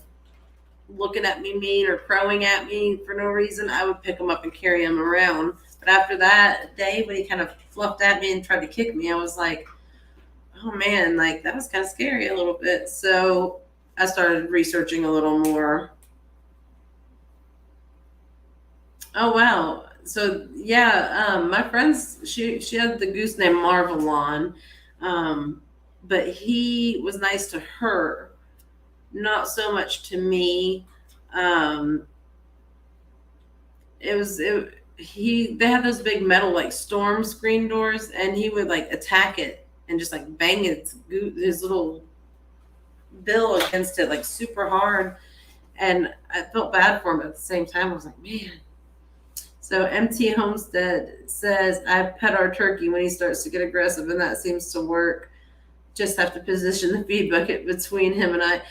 S1: looking at me mean or crowing at me for no reason, I would pick him up and carry him around. But after that day, when he kind of fluffed at me and tried to kick me, I was like, oh man, like that was kind of scary a little bit. So I started researching a little more. Oh, wow. So yeah, my friends, she had the goose named Marvelon, but he was nice to her, not so much to me. They had those big metal like storm screen doors, and he would like attack it and just like bang his little bill against it like super hard, and I felt bad for him at the same time. I was like, man. So MT Homestead says, I pet our turkey when he starts to get aggressive, and that seems to work. Just have to position the feed bucket between him and I.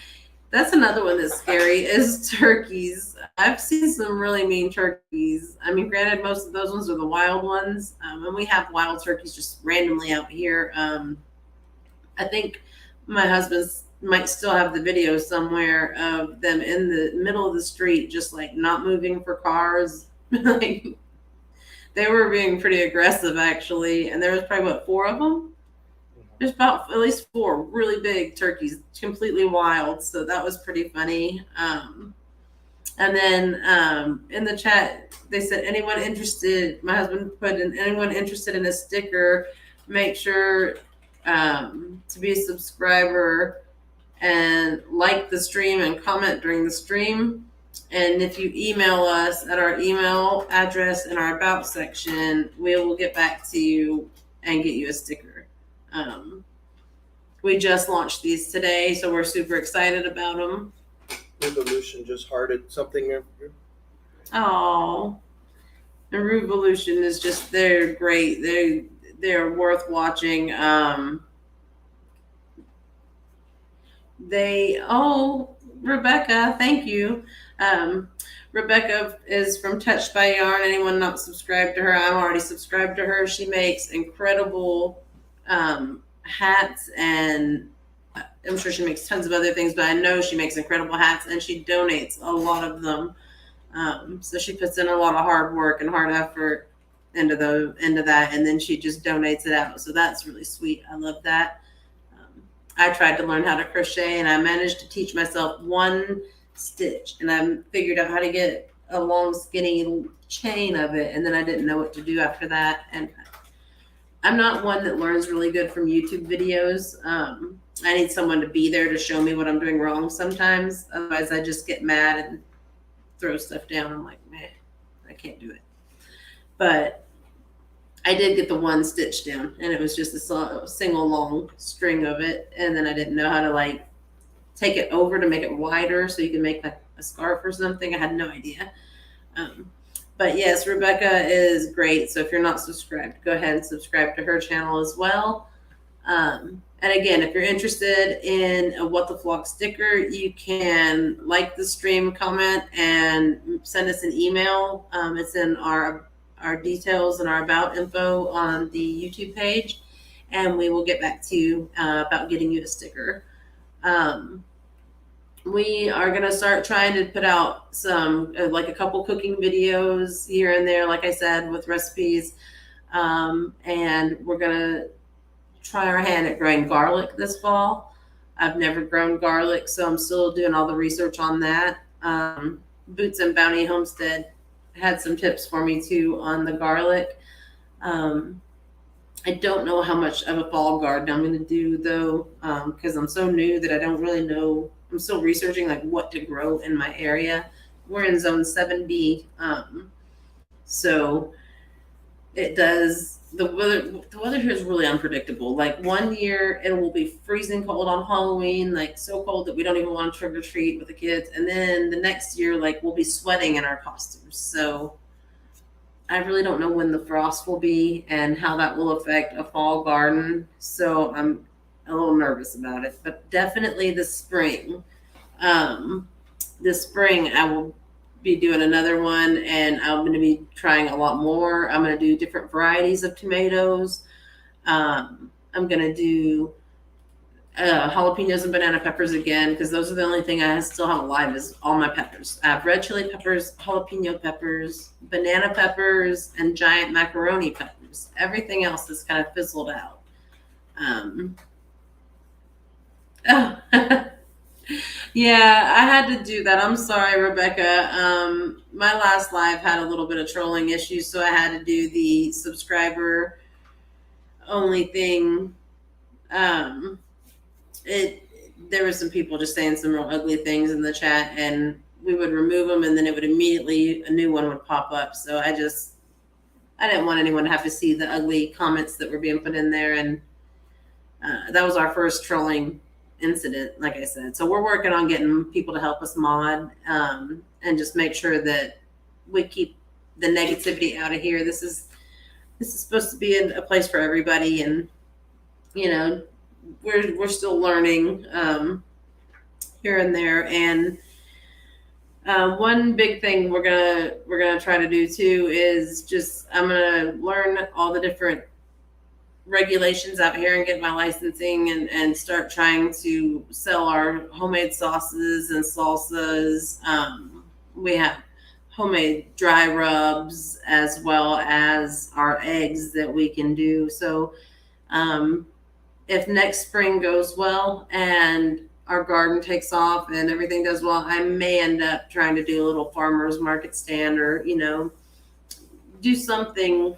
S1: That's another one that's scary, is turkeys. I've seen some really mean turkeys. I mean, granted, most of those ones are the wild ones, and we have wild turkeys just randomly out here. I think my husband might still have the video somewhere of them in the middle of the street, just like not moving for cars. Like, they were being pretty aggressive, actually, and there was probably 4 of them. There's about at least 4 really big turkeys, completely wild. So that was pretty funny. And then in the chat, they said, anyone interested, my husband put in, anyone interested in a sticker, make sure to be a subscriber and like the stream and comment during the stream. And if you email us at our email address in our About section, we will get back to you and get you a sticker. We just launched these today, so we're super excited about them.
S2: Revolution just hearted something.
S1: Oh, and Revolution is just, they're great. They're worth watching. Rebecca, thank you. Rebecca is from Touched by Yarn. Anyone not subscribed to her, I'm already subscribed to her. She makes incredible hats, and I'm sure she makes tons of other things, but I know she makes incredible hats, and she donates a lot of them. So she puts in a lot of hard work and hard effort into that, and then she just donates it out. So that's really sweet. I love that. I tried to learn how to crochet, and I managed to teach myself one stitch, and I figured out how to get a long skinny chain of it, and then I didn't know what to do after that. And I'm not one that learns really good from YouTube videos. I need someone to be there to show me what I'm doing wrong sometimes. Otherwise, I just get mad and throw stuff down. I'm like, meh, I can't do it. But I did get the one stitch down, and it was just a single long string of it. And then I didn't know how to take it over to make it wider so you can make a scarf or something. I had no idea. But yes, Rebecca is great. So if you're not subscribed, go ahead and subscribe to her channel as well. And again, if you're interested in a What the Flock sticker, you can like the stream, comment, and send us an email. It's in our details and our about info on the YouTube page, and we will get back to you about getting you a sticker. We are going to start trying to put out some, a couple cooking videos here and there, like I said, with recipes. And we're going to try our hand at growing garlic this fall. I've never grown garlic, so I'm still doing all the research on that. Boots and Bounty Homestead had some tips for me too on the garlic. I don't know how much of a fall garden I'm going to do though, because I'm so new that I don't really know. I'm still researching what to grow in my area. We're in zone 7B, so it does. The weather here is really unpredictable. Like 1 year it will be freezing cold on Halloween, so cold that we don't even want to trick or treat with the kids, and then the next year we'll be sweating in our costumes. So I really don't know when the frost will be and how that will affect a fall garden. So I'm a little nervous about it, but definitely this spring I will be doing another one, and I'm going to be trying a lot more. I'm going to do different varieties of tomatoes. I'm going to do jalapenos and banana peppers again, because those are the only thing I still have alive is all my peppers. I have red chili peppers, jalapeno peppers, banana peppers, and giant macaroni peppers. Everything else is kind of fizzled out. Yeah, I had to do that. I'm sorry, Rebecca. My last live had a little bit of trolling issues, so I had to do the subscriber only thing. There were some people just saying some real ugly things in the chat, and we would remove them, and then it would immediately, a new one would pop up. So I didn't want anyone to have to see the ugly comments that were being put in there. And that was our first trolling incident, like I said. So we're working on getting people to help us mod, and just make sure that we keep the negativity out of here. This is supposed to be a place for everybody, and we're still learning here and there. And one big thing we're gonna try to do too is I'm gonna learn all the different regulations out here and get my licensing, and start trying to sell our homemade sauces and salsas. We have homemade dry rubs as well as our eggs that we can do. So if next spring goes well and our garden takes off and everything does well, I may end up trying to do a little farmer's market stand, or do something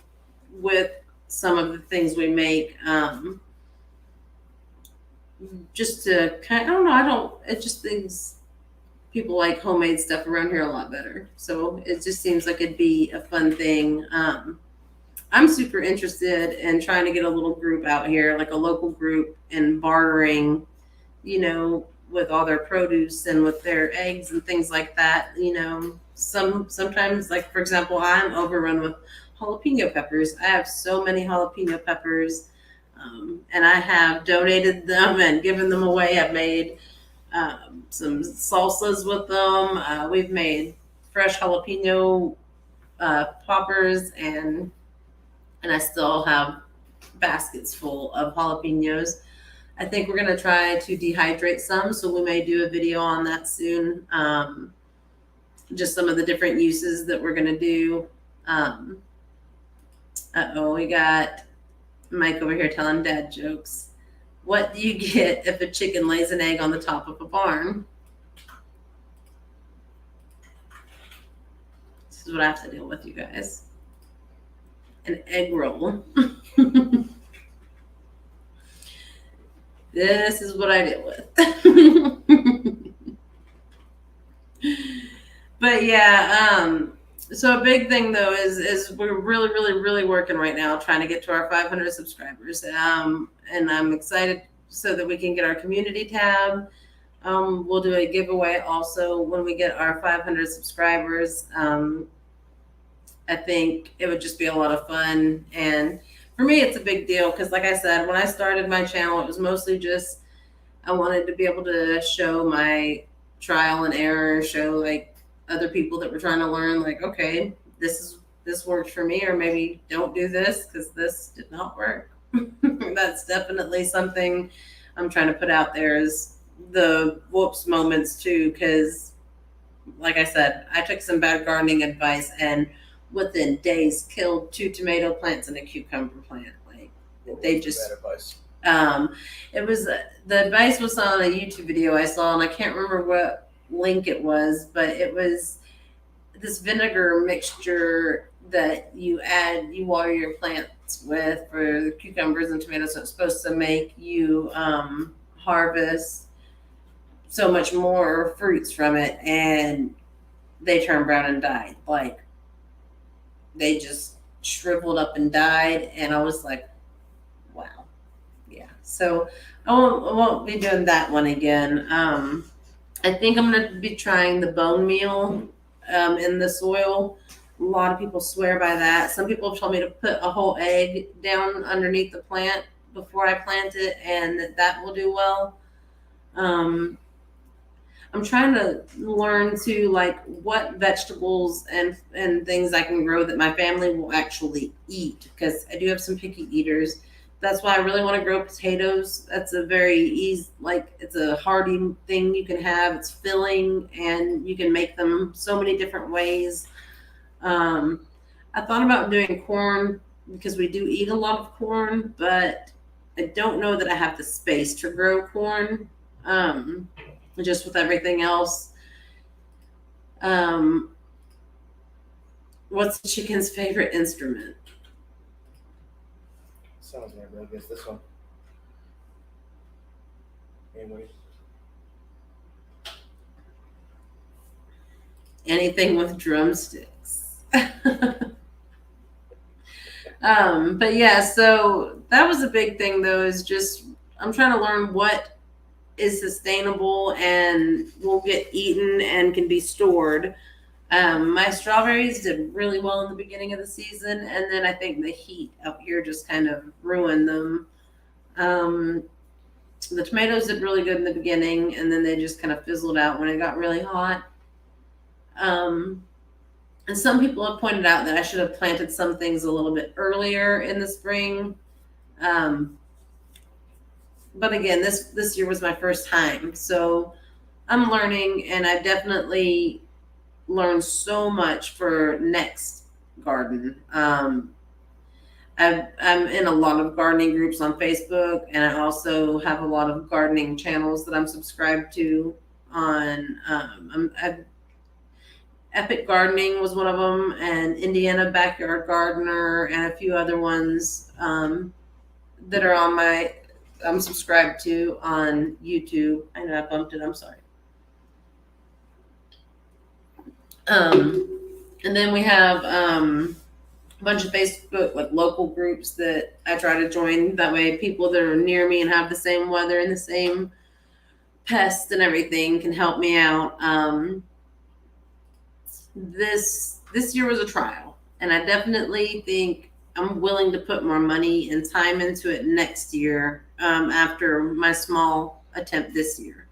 S1: with some of the things we make, just to I don't know, it's just things people like homemade stuff around here a lot better. So it just seems like it'd be a fun thing. I'm super interested in trying to get a little group out here, like a local group, and bartering, with all their produce and with their eggs and things like that. Sometimes, like for example, I'm overrun with jalapeno peppers. I have so many jalapeno peppers, and I have donated them and given them away. I've made some salsas with them. We've made fresh jalapeno poppers, and I still have baskets full of jalapenos. I think we're going to try to dehydrate some, so we may do a video on that soon. Just some of the different uses that we're going to do. We got Mike over here telling dad jokes. What do you get if a chicken lays an egg on the top of a barn? This is what I have to deal with, you guys. An egg roll. This is what I deal with. But yeah, so a big thing though is we're really working right now trying to get to our 500 subscribers. And I'm excited so that we can get our community tab. We'll do a giveaway also when we get our 500 subscribers. I think it would just be a lot of fun. And for me, it's a big deal because, like I said, when I started my channel, it was mostly just I wanted to be able to show my trial and error, show like other people that were trying to learn, like, okay, this worked for me, or maybe don't do this because this did not work. That's definitely something I'm trying to put out there is the whoops moments too, because like I said, I took some bad gardening advice and within days killed 2 tomato plants and a cucumber plant. Like they just
S2: bad advice.
S1: It was the advice was on a YouTube video I saw, and I can't remember what link it was, but it was this vinegar mixture that you water your plants with for the cucumbers and tomatoes. So it's supposed to make you harvest so much more fruits from it, and they turned brown and died. Like they just shriveled up and died, and I was like, wow. Yeah, so I won't be doing that one again. I think I'm going to be trying the bone meal in the soil. A lot of people swear by that. Some people have told me to put a whole egg down underneath the plant before I plant it, and that will do well. I'm trying to learn to like what vegetables and things I can grow that my family will actually eat, because I do have some picky eaters. That's why I really want to grow potatoes. That's a very easy, like it's a hearty thing you can have. It's filling, and you can make them so many different ways. I thought about doing corn because we do eat a lot of corn, but I don't know that I have the space to grow corn. Just with everything else. What's the chicken's favorite instrument?
S2: Sounds like I guess this one. Anyway.
S1: Anything with drumsticks. But yeah, so that was a big thing though, is just I'm trying to learn what is sustainable and will get eaten and can be stored. My strawberries did really well in the beginning of the season, and then I think the heat out here just kind of ruined them. The tomatoes did really good in the beginning, and then they just kind of fizzled out when it got really hot. And some people have pointed out that I should have planted some things a little bit earlier in the spring. But again, this year was my first time, so I'm learning, and I've definitely learned so much for next garden. I'm in a lot of gardening groups on Facebook, and I also have a lot of gardening channels that I'm subscribed to on Epic Gardening was one of them, and Indiana Backyard Gardener, and a few other ones that are on I'm subscribed to on YouTube. I know I bumped it. I'm sorry. And then we have a bunch of Facebook like local groups that I try to join. That way, people that are near me and have the same weather and the same pests and everything can help me out. This year was a trial, and I definitely think I'm willing to put more money and time into it next year after my small attempt this year.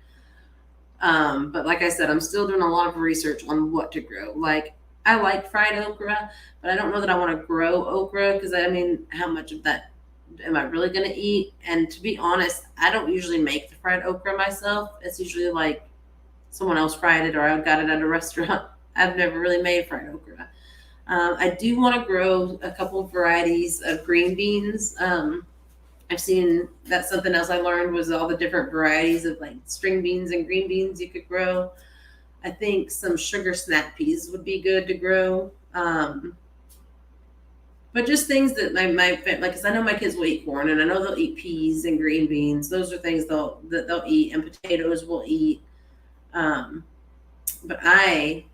S1: But like I said, I'm still doing a lot of research on what to grow. Like I like fried okra, but I don't know that I want to grow okra because I mean, how much of that am I really going to eat? And to be honest, I don't usually make the fried okra myself. It's usually like someone else fried it or I got it at a restaurant. I've never really made fried okra. I do want to grow a couple of varieties of green beans. I've seen that's something else I learned was all the different varieties of like string beans and green beans you could grow. I think some sugar snap peas would be good to grow. But just things that my like, because I know my kids will eat corn and I know they'll eat peas and green beans. Those are things they'll eat, and potatoes will eat. But I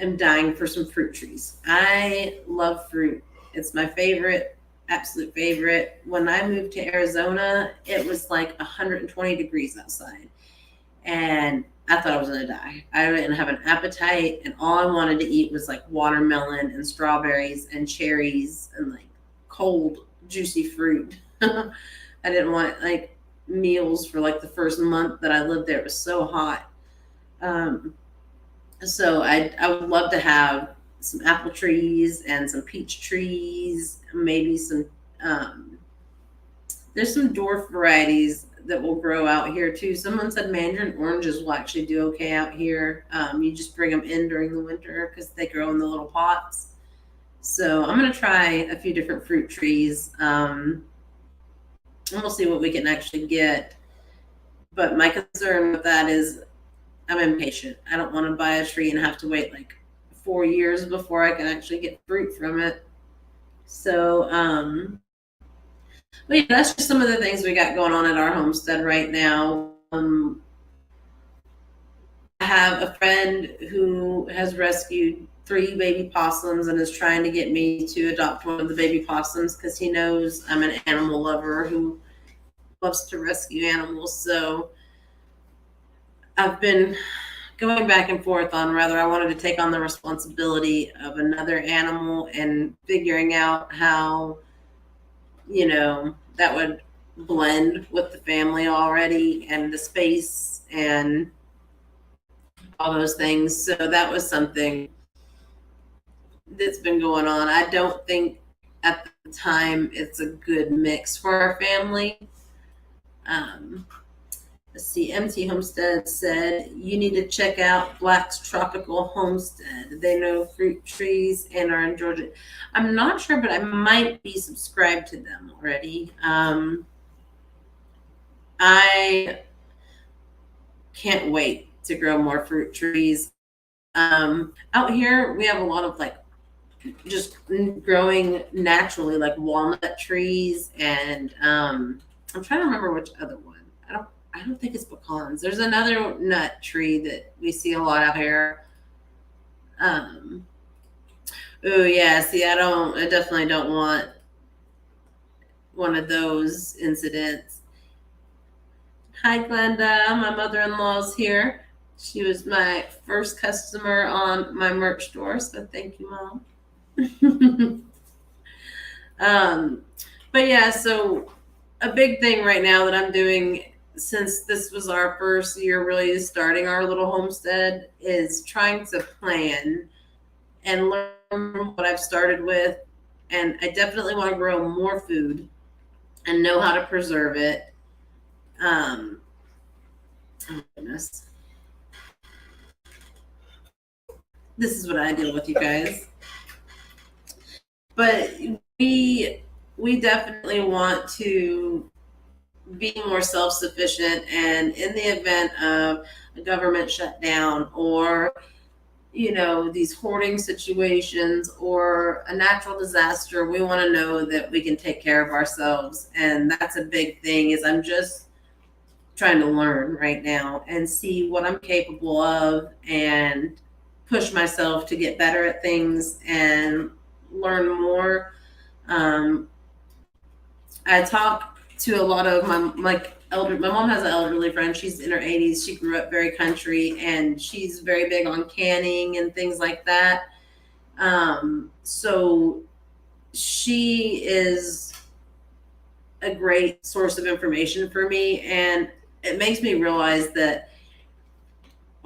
S1: am dying for some fruit trees. I love fruit. It's my favorite, absolute favorite. When I moved to Arizona, it was like 120 degrees outside. And I thought I was going to die. I didn't have an appetite. And all I wanted to eat was like watermelon and strawberries and cherries and like cold, juicy fruit. I didn't want like meals for like the first month that I lived there. It was so hot. So I would love to have some apple trees and some peach trees, maybe some, there's some dwarf varieties that will grow out here too. Someone said mandarin oranges will actually do okay out here. You just bring them in during the winter because they grow in the little pots. So I'm going to try a few different fruit trees. And we'll see what we can actually get. But my concern with that is I'm impatient. I don't want to buy a tree and have to wait like 4 years before I can actually get fruit from it. So, but yeah, that's just some of the things we got going on at our homestead right now. I have a friend who has rescued 3 baby possums and is trying to get me to adopt one of the baby possums because he knows I'm an animal lover who loves to rescue animals. So I've been going back and forth on whether I wanted to take on the responsibility of another animal and figuring out how, that would blend with the family already and the space and all those things. So that was something that's been going on. I don't think at the time it's a good mix for our family. Let's see, MT Homestead said, you need to check out Black's Tropical Homestead. They know fruit trees and are in Georgia. I'm not sure, but I might be subscribed to them already. I can't wait to grow more fruit trees. Out here, we have a lot of like just growing naturally, like walnut trees, and I'm trying to remember which other one. I don't think it's pecans. There's another nut tree that we see a lot out here. Oh yeah, see, I definitely don't want one of those incidents. Hi, Glenda. My mother-in-law's here. She was my first customer on my merch store, so thank you, Mom. But yeah, so a big thing right now that I'm doing, since this was our first year really starting our little homestead, is trying to plan and learn what I've started with. And I definitely want to grow more food and know how to preserve it. Oh goodness. This is what I deal with, you guys. But we definitely want to be more self-sufficient, and in the event of a government shutdown or these hoarding situations or a natural disaster, we want to know that we can take care of ourselves. And that's a big thing, is I'm just trying to learn right now and see what I'm capable of and push myself to get better at things and learn more. I talk to a lot of my mom has an elderly friend. She's in her 80s. She grew up very country, and she's very big on canning and things like that. So she is a great source of information for me, and it makes me realize that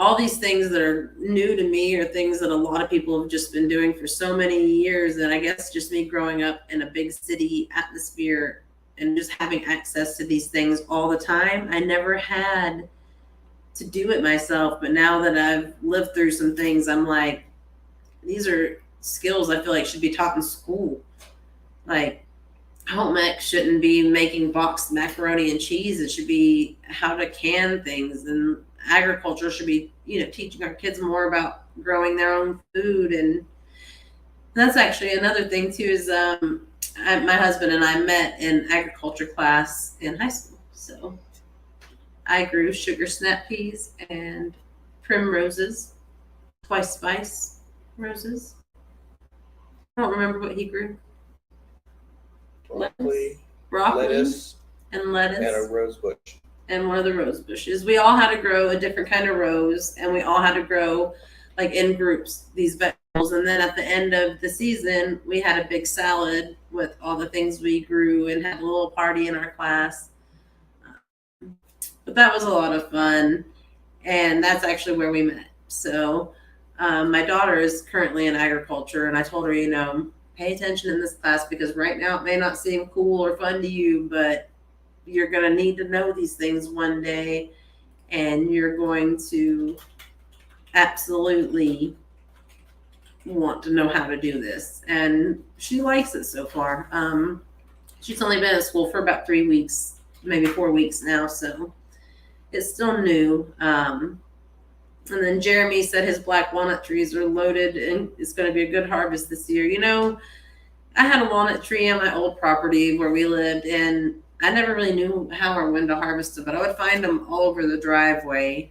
S1: all these things that are new to me are things that a lot of people have just been doing for so many years. And I guess just me growing up in a big city atmosphere and just having access to these things all the time, I never had to do it myself. But now that I've lived through some things, I'm like, these are skills I feel like should be taught in school. Like, home ec shouldn't be making boxed macaroni and cheese. It should be how to can things, and agriculture should be, teaching our kids more about growing their own food. And that's actually another thing too, is my husband and I met in agriculture class in high school. So I grew sugar snap peas and primroses, twice spice roses. I don't remember what he grew.
S2: Broccoli,
S1: lettuce,
S2: and a rose bush.
S1: And one of the rose bushes. We all had to grow a different kind of rose, and we all had to grow, like, in groups, these vegetables. And then at the end of the season, we had a big salad with all the things we grew and had a little party in our class. But that was a lot of fun, and that's actually where we met. So my daughter is currently in agriculture, and I told her, pay attention in this class, because right now it may not seem cool or fun to you, but you're going to need to know these things one day, and you're going to absolutely want to know how to do this. And she likes it so far. She's only been in school for about 3 weeks, maybe 4 weeks now, so it's still new. And then Jeremy said his black walnut trees are loaded, and it's going to be a good harvest this year. I had a walnut tree on my old property where we lived, and I never really knew how or when to harvest them, but I would find them all over the driveway.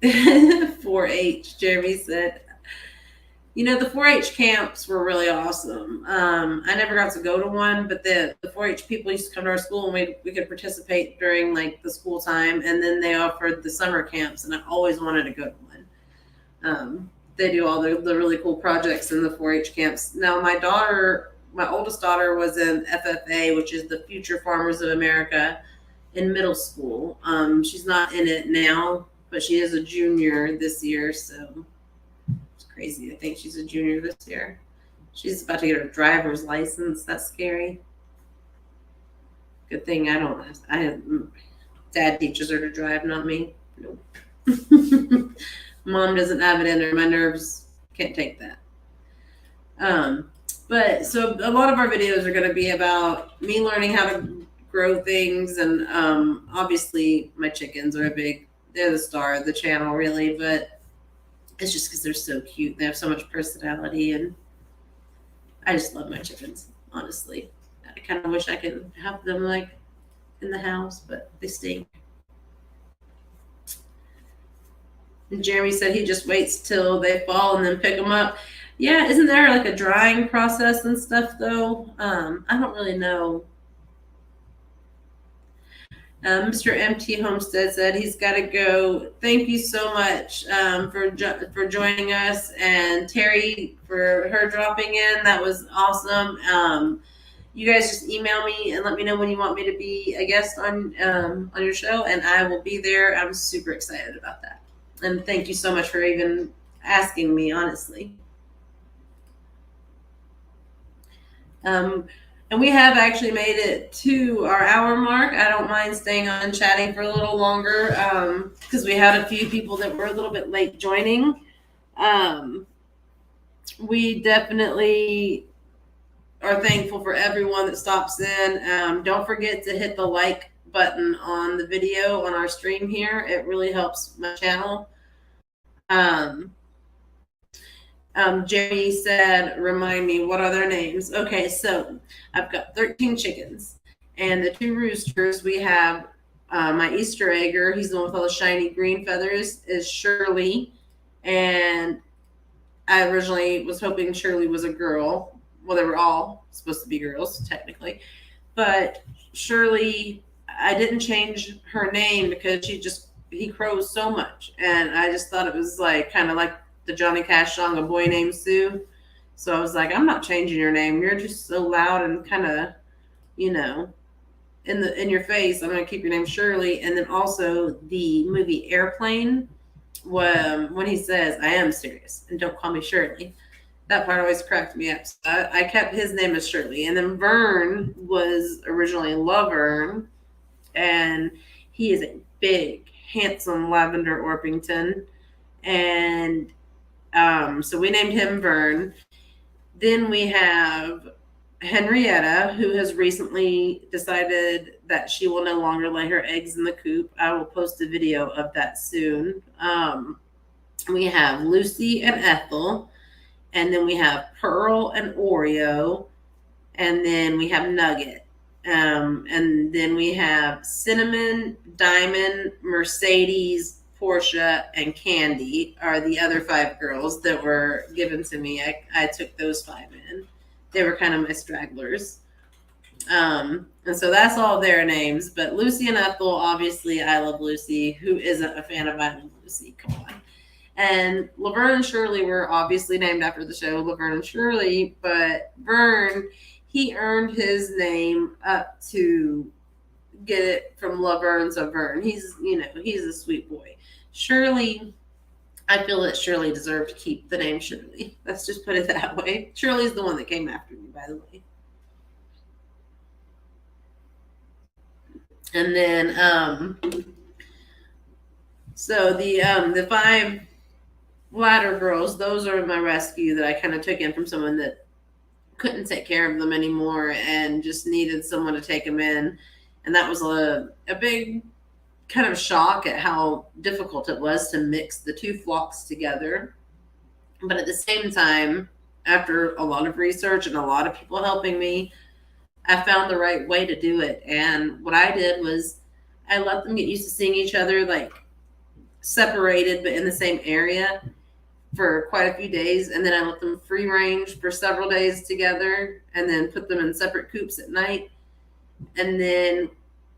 S1: 4-H, Jeremy said. The 4-H camps were really awesome. I never got to go to one, but the 4-H people used to come to our school, and we could participate during, like, the school time, and then they offered the summer camps, and I always wanted to go to one. They do all the really cool projects in the 4-H camps. Now, my oldest daughter was in FFA, which is the Future Farmers of America, in middle school. She's not in it now, but she is a junior this year, so it's crazy. I think she's a junior this year. She's about to get her driver's license. That's scary. Good thing Dad teaches her to drive, not me. Nope. Mom doesn't have it in her. My nerves can't take that. But so a lot of our videos are going to be about me learning how to grow things. And obviously my chickens they're the star of the channel, really. But it's just because they're so cute. They have so much personality. And I just love my chickens, honestly. I kind of wish I could have them, like, in the house, but they stink. And Jeremy said he just waits till they fall and then pick them up. Yeah, isn't there like a drying process and stuff though? I don't really know. Mr. MT Homestead said he's got to go. Thank you so much for joining us, and Terry for her dropping in. That was awesome. You guys just email me and let me know when you want me to be a guest on your show, and I will be there. I'm super excited about that. And thank you so much for even asking me, honestly. And we have actually made it to our hour mark. I don't mind staying on and chatting for a little longer because we had a few people that were a little bit late joining. We definitely are thankful for everyone that stops in. Don't forget to hit the like button on the video on our stream here. It really helps my channel. Jerry said, remind me, what are their names? Okay, so I've got 13 chickens, and the 2 roosters, we have my Easter egger, he's the one with all the shiny green feathers, is Shirley. And I originally was hoping Shirley was a girl. Well, they were all supposed to be girls, technically. But Shirley, I didn't change her name because he crows so much. And I just thought it was like kind of like the Johnny Cash song, A Boy Named Sue. So I was like, I'm not changing your name. You're just so loud and kind of, in your face. I'm going to keep your name Shirley. And then also the movie Airplane, when he says, I am serious and don't call me Shirley. That part always cracked me up. So I kept his name as Shirley. And then Vern was originally Laverne. And he is a big, handsome Lavender Orpington. And so we named him Vern. Then we have Henrietta, who has recently decided that she will no longer lay her eggs in the coop. I will post a video of that soon. We have Lucy and Ethel. And then we have Pearl and Oreo. And then we have Nugget. And then we have Cinnamon, Diamond, Mercedes, Portia, and Candy are the other 5 girls that were given to me. I took those 5 in. They were kind of my stragglers. And so that's all their names. But Lucy and Ethel, obviously, I Love Lucy. Who isn't a fan of I Love Lucy? Come on. And Laverne and Shirley were obviously named after the show, Laverne and Shirley. But Vern, he earned his name up to get it from Laverne to Vern. He's a sweet boy. Shirley, I feel that Shirley deserved to keep the name Shirley. Let's just put it that way. Shirley's the one that came after me, by the way. And then, so the 5 latter girls, those are my rescue that I kind of took in from someone that couldn't take care of them anymore and just needed someone to take them in. And that was a big kind of shock at how difficult it was to mix the 2 flocks together. But at the same time, after a lot of research and a lot of people helping me, I found the right way to do it. And what I did was I let them get used to seeing each other like separated but in the same area for quite a few days. And then I let them free range for several days together and then put them in separate coops at night. And then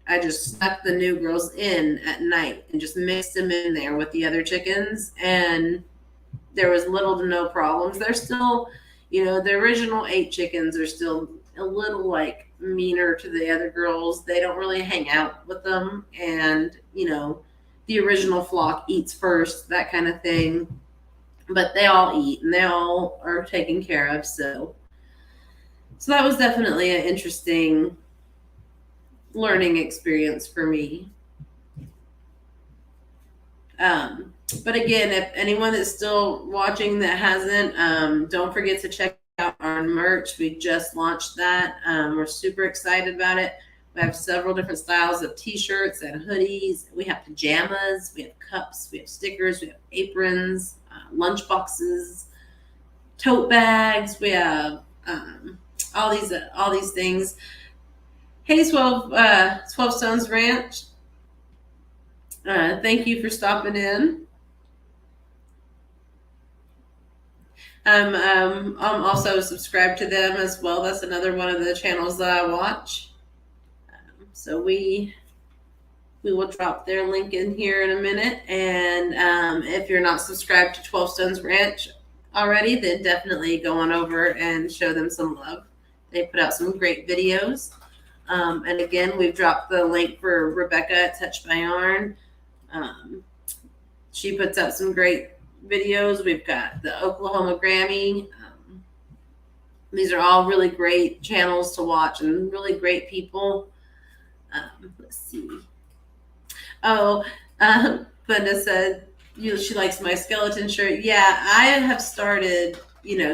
S1: I just snuck the new girls in at night and just mixed them in there with the other chickens. And there was little to no problems. They're still, the original 8 chickens are still a little like meaner to the other girls. They don't really hang out with them. And, the original flock eats first, that kind of thing. But they all eat and they all are taken care of. So that was definitely an interesting learning experience for me. But again, if anyone that's still watching that hasn't, don't forget to check out our merch. We just launched that. We're super excited about it. We have several different styles of t-shirts and hoodies. We have pajamas, we have cups, we have stickers, we have aprons, lunch boxes, tote bags. We have all these things. Hey, 12 Stones Ranch. Thank you for stopping in. I'm also subscribed to them as well. That's another one of the channels that I watch. So we will drop their link in here in a minute. And if you're not subscribed to 12 Stones Ranch already, then definitely go on over and show them some love. They put out some great videos. And again, we've dropped the link for Rebecca at Touch by Yarn. She puts out some great videos. We've got the Oklahoma Grammy. These are all really great channels to watch and really great people. Let's see. Oh, Glenda said she likes my skeleton shirt. Yeah, I have started,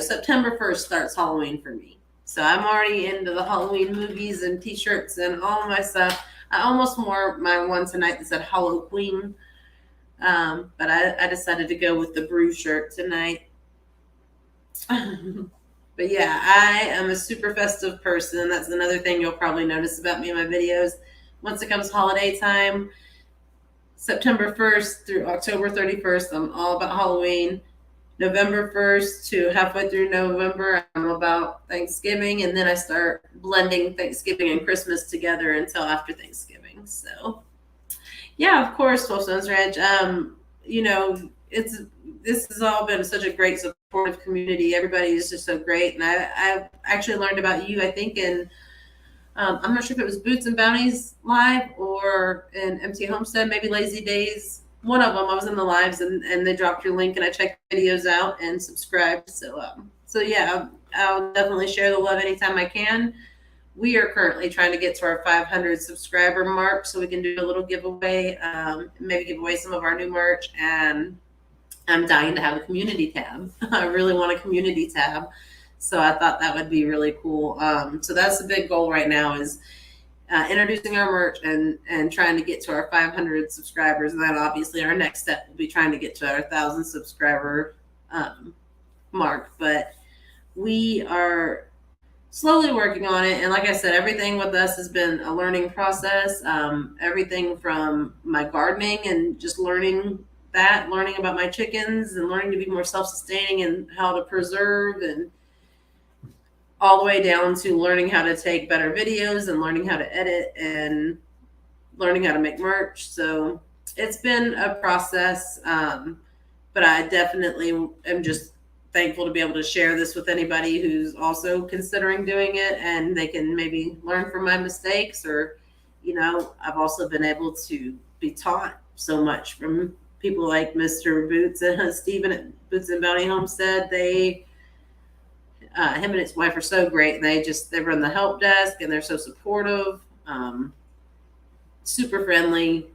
S1: September 1st starts Halloween for me. So I'm already into the Halloween movies and t-shirts and all of my stuff. I almost wore my one tonight that said Hollow Queen. But I decided to go with the Brew shirt tonight. But yeah, I am a super festive person. That's another thing you'll probably notice about me in my videos. once it comes holiday time, September 1st through October 31st, I'm all about Halloween. November 1st to halfway through November, I'm about Thanksgiving, and then I start blending Thanksgiving and Christmas together until after Thanksgiving. So, yeah, of course, 12 Stones Ranch. This has all been such a great supportive community. Everybody is just so great, and I actually learned about you, I think, in I'm not sure if it was Boots and Bounties live or in MT Homestead, maybe Lazy Days. One of them, I was in the lives and they dropped your link and I checked videos out and subscribed. So yeah, I'll definitely share the love anytime I can. We are currently trying to get to our 500 subscriber mark so we can do a little giveaway, maybe give away some of our new merch. And I'm dying to have a community tab. I really want a community tab. So I thought that would be really cool. So that's the big goal right now is introducing our merch and trying to get to our 500 subscribers. And then obviously our next step will be trying to get to our 1,000 subscriber mark. But we are slowly working on it. And like I said, everything with us has been a learning process. Everything from my gardening and just learning about my chickens and learning to be more self-sustaining and how to preserve, and all the way down to learning how to take better videos and learning how to edit and learning how to make merch. So it's been a process, but I definitely am just thankful to be able to share this with anybody who's also considering doing it, and they can maybe learn from my mistakes. Or, I've also been able to be taught so much from people like Mr. Boots and Steven at Boots and Bounty Homestead. Him and his wife are so great, and they run the help desk, and they're so supportive, super friendly.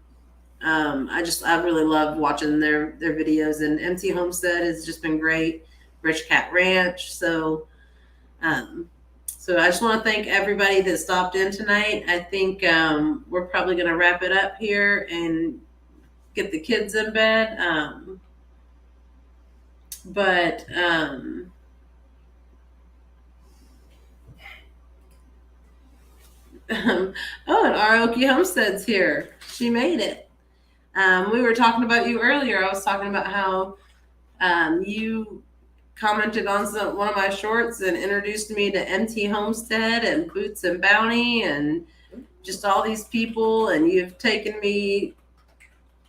S1: I really love watching their videos, and MT Homestead has just been great. Rich Cat Ranch. So I just want to thank everybody that stopped in tonight. I think we're probably going to wrap it up here and get the kids in bed. And Aoki Homestead's here. She made it. We were talking about you earlier. I was talking about how you commented on one of my shorts and introduced me to MT Homestead and Boots and Bounty and just all these people, and you've taken me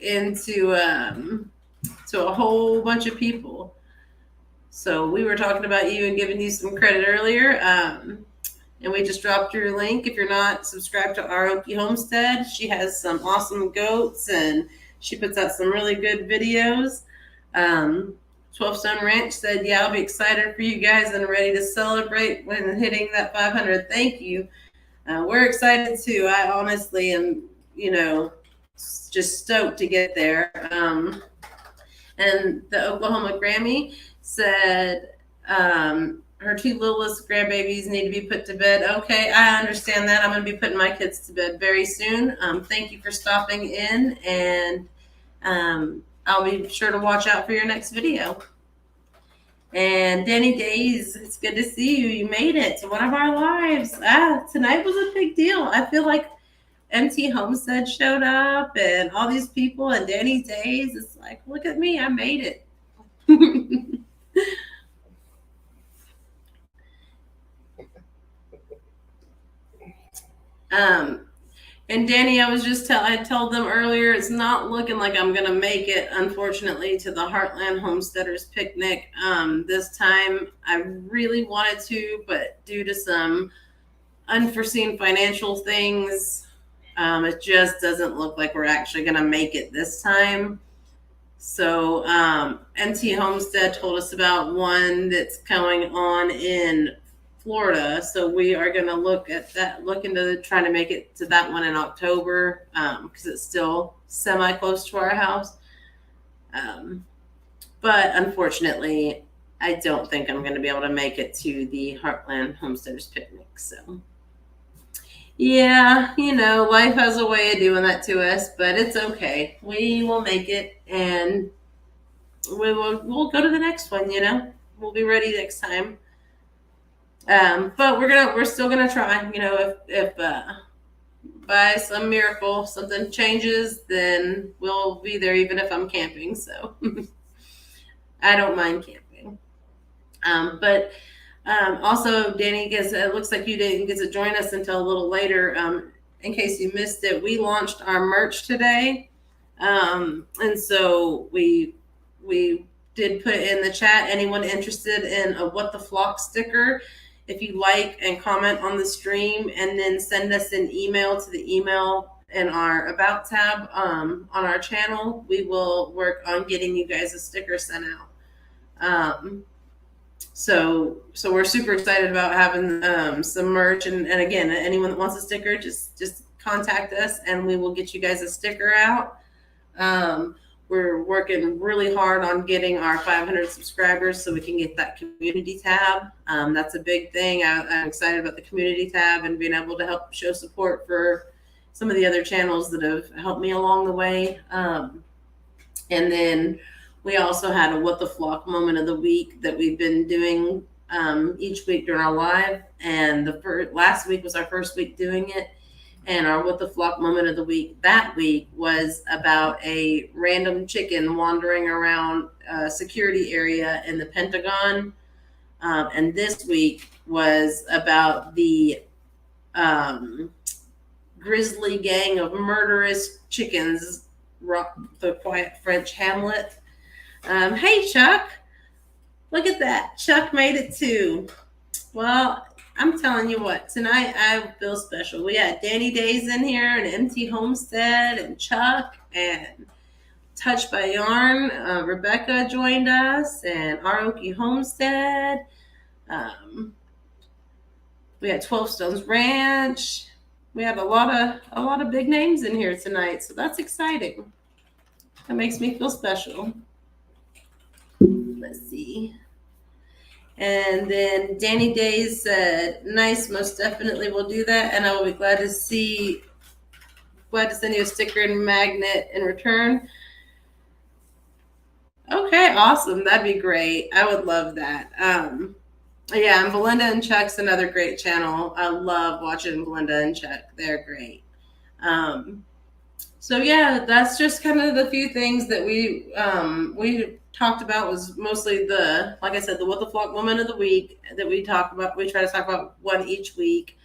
S1: into to a whole bunch of people. So we were talking about you and giving you some credit earlier, and we just dropped your link. If you're not subscribed to Aoki Homestead, she has some awesome goats and she puts out some really good videos. 12 Stone Ranch said, yeah, I'll be excited for you guys and ready to celebrate when hitting that 500. Thank you. We're excited too. I honestly am, just stoked to get there. And the Oklahoma Grammy said her two littlest grandbabies need to be put to bed. Okay, I understand that. I'm going to be putting my kids to bed very soon. Thank you for stopping in, and I'll be sure to watch out for your next video. And Danny Days, it's good to see you. You made it to one of our lives. Tonight was a big deal. I feel like MT Homestead showed up and all these people, and Danny Days. It's like, look at me, I made it. And Danny, I told them earlier, it's not looking like I'm going to make it, unfortunately, to the Heartland Homesteaders Picnic. This time I really wanted to, but due to some unforeseen financial things, it just doesn't look like we're actually going to make it this time. So MT Homestead told us about one that's going on in Florida, so we are going to look into trying to make it to that one in October, because it's still semi close to our house. But unfortunately, I don't think I'm going to be able to make it to the Heartland Homesteaders Picnic. So yeah, life has a way of doing that to us, but it's okay. We will make it, and we'll go to the next one. We'll be ready next time. But we're still gonna try. If by some miracle something changes, then we'll be there even if I'm camping. So I don't mind camping. But also, Danny, it looks like you didn't get to join us until a little later. In case you missed it, we launched our merch today. And so we did put in the chat, anyone interested in a What the Flock sticker, if you like and comment on the stream and then send us an email to the email in our About tab on our channel, we will work on getting you guys a sticker sent out. So we're super excited about having some merch, and again, anyone that wants a sticker, just contact us and we will get you guys a sticker out. We're working really hard on getting our 500 subscribers so we can get that community tab. That's a big thing. I'm excited about the community tab and being able to help show support for some of the other channels that have helped me along the way. And then we also had a What the Flock moment of the week that we've been doing each week during our live. And last week was our first week doing it. And our What the Flock moment of the week that week was about a random chicken wandering around a security area in the Pentagon. And this week was about the grisly gang of murderous chickens, the quiet French Hamlet. Hey, Chuck. Look at that. Chuck made it too. Well, I'm telling you what, tonight I feel special. We had Danny Days in here and Empty Homestead and Chuck and Touched by Yarn. Rebecca joined us and Aoki Homestead. We had 12 Stones Ranch. We had a lot of big names in here tonight, so that's exciting. That makes me feel special. Let's see. And then Danny Days said, nice, most definitely will do that. And I will be glad to send you a sticker and magnet in return. Okay, awesome. That'd be great. I would love that. Yeah, and Belinda and Chuck's another great channel. I love watching Belinda and Chuck. They're great. So yeah, that's just kind of the few things that we talked about. Was mostly like I said, the What the Flock moment of the week that we talk about. We try to talk about one each week.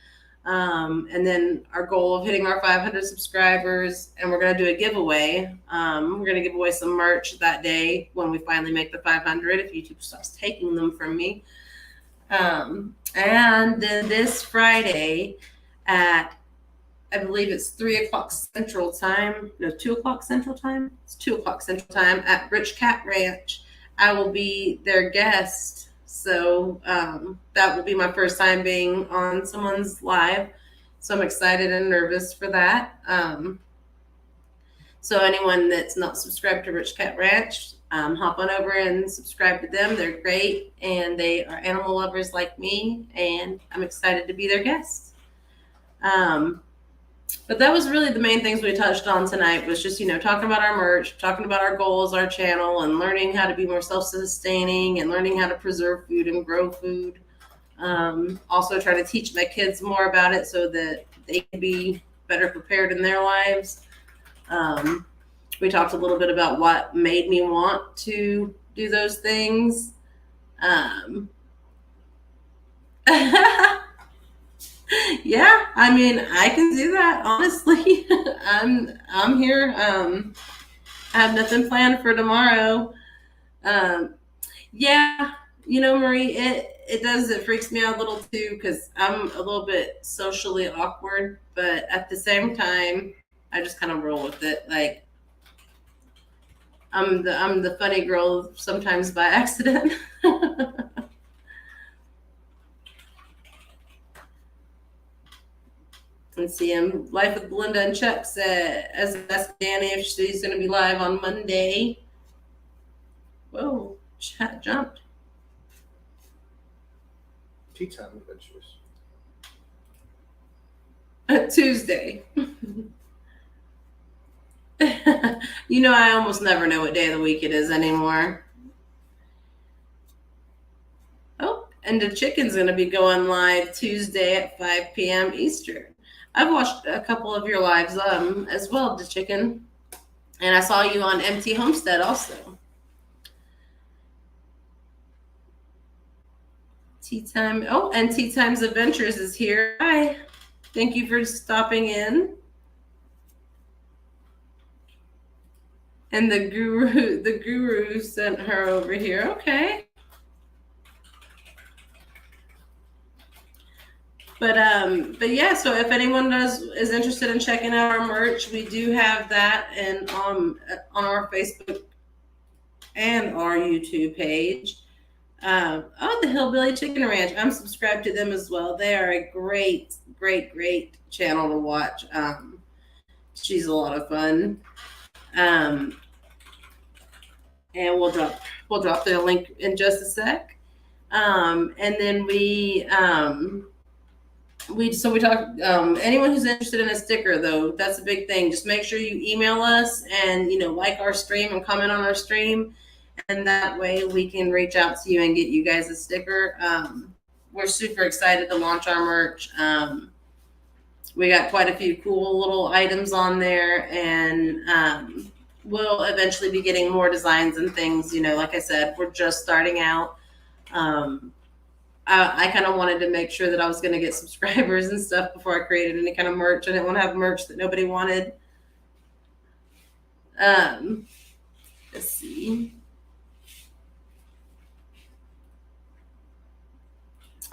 S1: And then our goal of hitting our 500 subscribers, and we're going to do a giveaway. We're going to give away some merch that day when we finally make the 500, if YouTube stops taking them from me. And then this Friday at, I believe it's 3 o'clock Central Time. No, 2 o'clock Central Time. It's 2 o'clock Central Time at Rich Cat Ranch. I will be their guest. So that will be my first time being on someone's live. So I'm excited and nervous for that. So anyone that's not subscribed to Rich Cat Ranch, hop on over and subscribe to them. They're great, and they are animal lovers like me, and I'm excited to be their guest. But that was really the main things we touched on tonight, was just, talking about our merch, talking about our goals, our channel, and learning how to be more self-sustaining and learning how to preserve food and grow food. Also trying to teach my kids more about it so that they can be better prepared in their lives. We talked a little bit about what made me want to do those things. Yeah, I mean, I can do that, honestly. I'm here. I have nothing planned for tomorrow. Yeah, Marie, it freaks me out a little too, because I'm a little bit socially awkward, but at the same time, I just kind of roll with it. Like, I'm the funny girl sometimes by accident. Let's see. Life with Belinda and Chuck said, as asked Danny if she's going to be live on Monday. Whoa, chat jumped.
S2: Tea time adventures.
S1: Tuesday. I almost never know what day of the week it is anymore. Oh, and the chicken's going to be going live Tuesday at 5 p.m. Eastern. I've watched a couple of your lives as well, the chicken. And I saw you on MT Homestead also. Tea Time. Oh, and Tea Times Adventures is here. Hi. Thank you for stopping in. And the guru sent her over here. Okay. But yeah, so if anyone is interested in checking out our merch, we do have that and on our Facebook and our YouTube page. The Hillbilly Chicken Ranch. I'm subscribed to them as well. They are a great channel to watch. She's a lot of fun. And we'll drop the link in just a sec. And then we talk. Anyone who's interested in a sticker, though, that's a big thing. Just make sure you email us and like our stream and comment on our stream, and that way we can reach out to you and get you guys a sticker. We're super excited to launch our merch. We got quite a few cool little items on there, and we'll eventually be getting more designs and things. Like I said, we're just starting out. I kind of wanted to make sure that I was going to get subscribers and stuff before I created any kind of merch. I didn't want to have merch that nobody wanted. Let's see.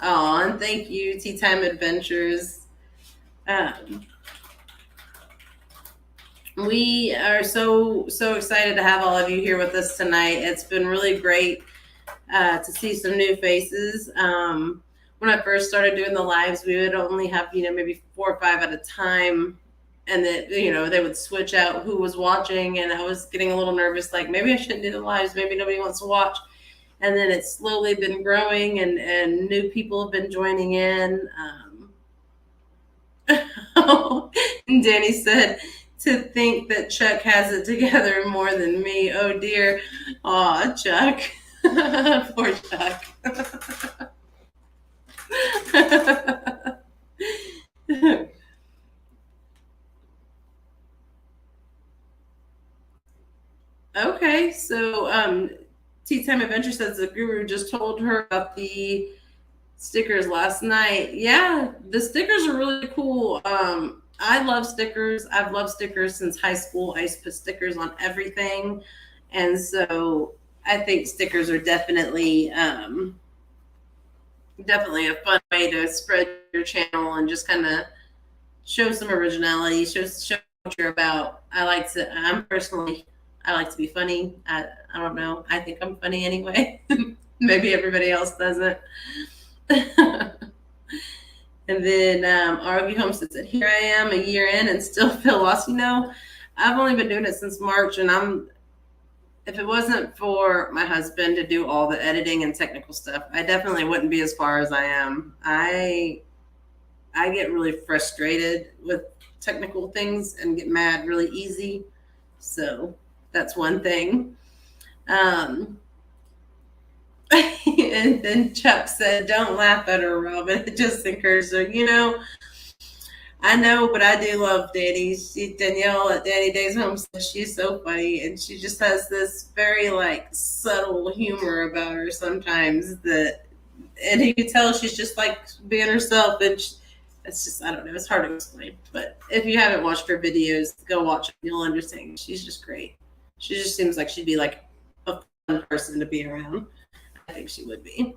S1: Oh, and thank you, Tea Time Adventures. We are so excited to have all of you here with us tonight. It's been really great to see some new faces. When I first started doing the lives, we would only have maybe 4 or 5 at a time, and that they would switch out who was watching, and I was getting a little nervous, like maybe I shouldn't do the lives, maybe nobody wants to watch. And then it's slowly been growing, and new people have been joining in. And Danny said, to think that Chuck has it together more than me. Oh dear. Aw, Chuck. Poor Chuck. Okay, so Tea Time Adventure says the guru just told her about the stickers last night. Yeah, the stickers are really cool. I love stickers. I've loved stickers since high school. I used to put stickers on everything. And so I think stickers are definitely a fun way to spread your channel and just kind of show some originality, show what you're about. I like to be funny. I don't know. I think I'm funny anyway. Maybe everybody else doesn't. And then RV Homestead said, here I am a year in and still feel lost. I've only been doing it since March, and if it wasn't for my husband to do all the editing and technical stuff, I definitely wouldn't be as far as I am. I get really frustrated with technical things and get mad really easy. So that's one thing. And then Chuck said, don't laugh at her, Robin. It just encourages her. I know, but I do love Danny. Danielle at Danny Days Home says she's so funny, and she just has this very subtle humor about her sometimes and you can tell she's just being herself, and it's just, I don't know, it's hard to explain. But if you haven't watched her videos, go watch it. You'll understand. She's just great. She just seems like she'd be a fun person to be around. I think she would be.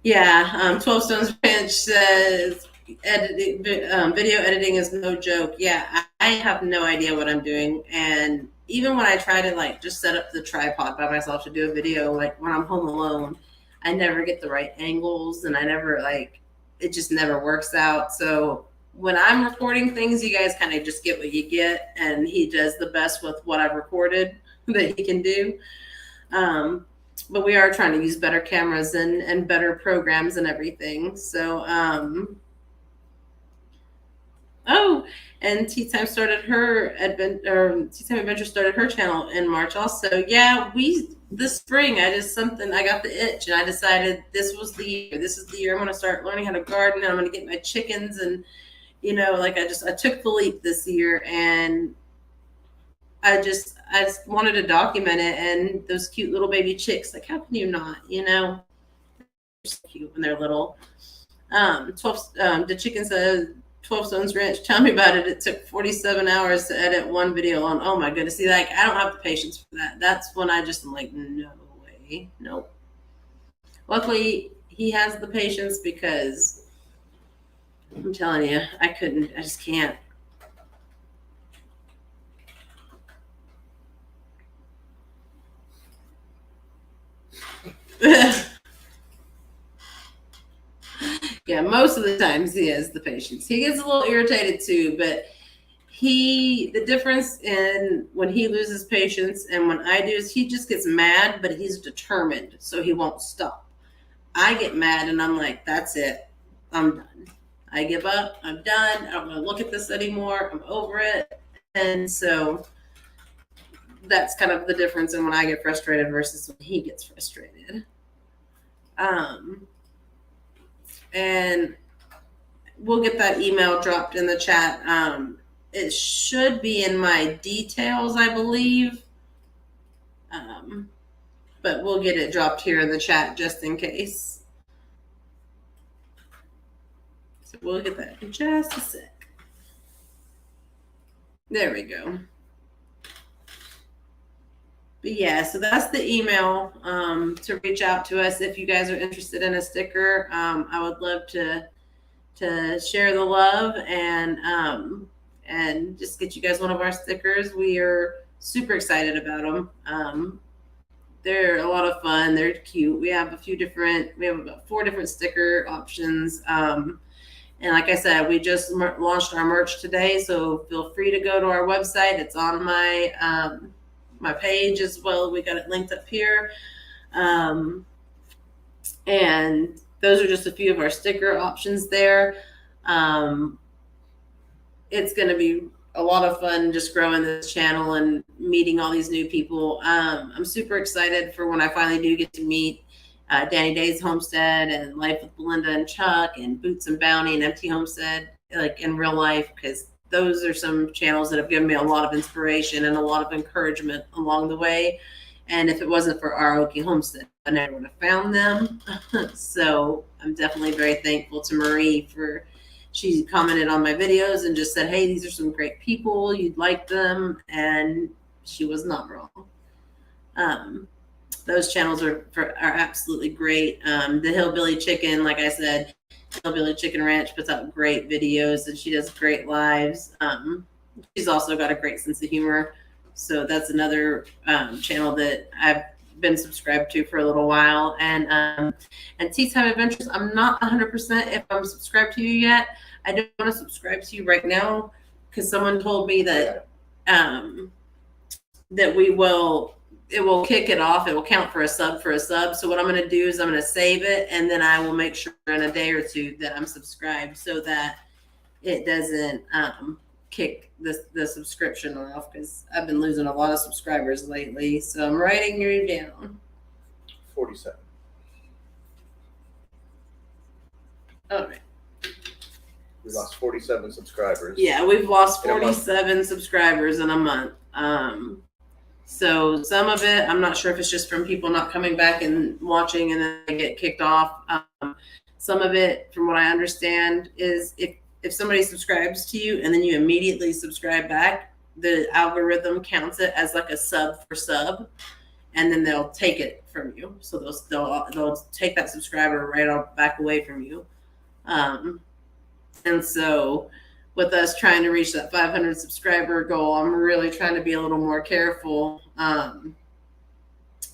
S1: Yeah, 12 Stones Ranch says video editing is no joke. Yeah, I have no idea what I'm doing, and even when I try to just set up the tripod by myself to do a video, when I'm home alone, I never get the right angles, and I never it just never works out. So when I'm recording things, you guys kind of just get what you get, and he does the best with what I've recorded that he can do. But we are trying to use better cameras and better programs and everything. So Oh, and Tea Time Adventure started her channel in March also. Yeah, this spring I got the itch and I decided this was the year. This is the year I'm going to start learning how to garden and I'm going to get my chickens and I took the leap this year and I just wanted to document it and those cute little baby chicks. Like, how can you not? They're so cute when they're little. The chicken said 12 Stones Ranch. Tell me about it. It took 47 hours to edit one video on. Oh my goodness. See, like, I don't have the patience for that. That's when I just am like, no way. Nope. Luckily, he has the patience because I'm telling you, I just can't. Yeah, most of the times he has the patience. He gets a little irritated too, but the difference in when he loses patience and when I do is he just gets mad, but he's determined, so he won't stop. I get mad and I'm like, that's it. I'm done. I give up. I'm done. I don't want to look at this anymore. I'm over it. And so that's kind of the difference in when I get frustrated versus when he gets frustrated. And we'll get that email dropped in the chat. It should be in my details, I believe. But we'll get it dropped here in the chat just in case. So we'll get that in just a sec. There we go. But yeah, so that's the email to reach out to us if you guys are interested in a sticker. I would love to share the love and just get you guys one of our stickers. We are super excited about them. They're a lot of fun. They're cute. We have about 4 different sticker options. And like I said, we just launched our merch today, so feel free to go to our website. It's on my page as well. We got it linked up here. And those are just a few of our sticker options there. It's going to be a lot of fun just growing this channel and meeting all these new people. I'm super excited for when I finally do get to meet Danny Day's Homestead and Life with Belinda and Chuck and Boots and Bounty and Empty Homestead, like in real life, because those are some channels that have given me a lot of inspiration and a lot of encouragement along the way. And if it wasn't for Aoki Homestead, I never would have found them. So I'm definitely very thankful to Marie she commented on my videos and just said, hey, these are some great people. You'd like them. And she was not wrong. Those channels are absolutely great. The Hillbilly Chicken, like I said, Hillbilly Chicken Ranch puts out great videos and she does great lives. She's also got a great sense of humor. So that's another channel that I've been subscribed to for a little while. And Tea Time Adventures, I'm not 100% if I'm subscribed to you yet. I don't want to subscribe to you right now because someone told me that that it will kick it off. It will count for a sub. So what I'm going to do is I'm going to save it and then I will make sure in a day or two that I'm subscribed so that it doesn't kick the subscription off, because I've been losing a lot of subscribers lately. So I'm writing you down.
S2: 47.
S1: All right.
S2: We lost 47 subscribers.
S1: Yeah, we've lost 47 subscribers in a month. So some of it, I'm not sure if it's just from people not coming back and watching and then they get kicked off. Some of it, from what I understand, is if somebody subscribes to you and then you immediately subscribe back, the algorithm counts it as like a sub for sub, and then they'll take it from you. So they'll take that subscriber right back away from you. And so with us trying to reach that 500 subscriber goal, I'm really trying to be a little more careful. And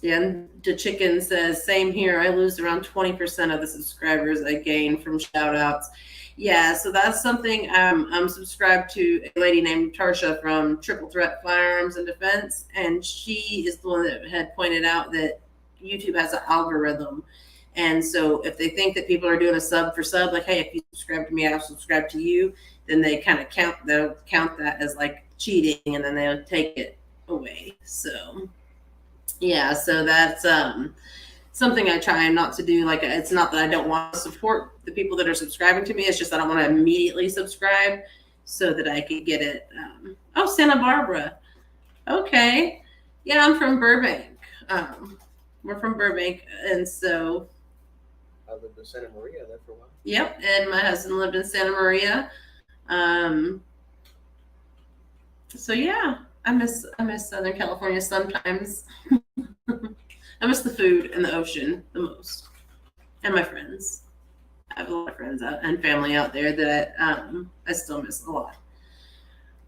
S1: the chicken says, same here. I lose around 20% of the subscribers I gain from shout outs. Yeah, so that's something I'm subscribed to a lady named Tarsha from Triple Threat Firearms and Defense. And she is the one that had pointed out that YouTube has an algorithm And so if they think that people are doing a sub for sub, like, hey, if you subscribe to me, I'll subscribe to you, then they'll count that as like cheating, and then they'll take it away. So yeah, so that's something I try not to do. Like, it's not that I don't want to support the people that are subscribing to me. It's just I don't want to immediately subscribe so that I could get it. Oh, Santa Barbara. Okay. Yeah, I'm from Burbank. We're from Burbank. And so.
S2: I lived in Santa Maria there for a while.
S1: Yep. And my husband lived in Santa Maria. So yeah, I miss Southern California sometimes. I miss the food and the ocean the most, and my friends. I have a lot of friends and family out there that I still miss a lot.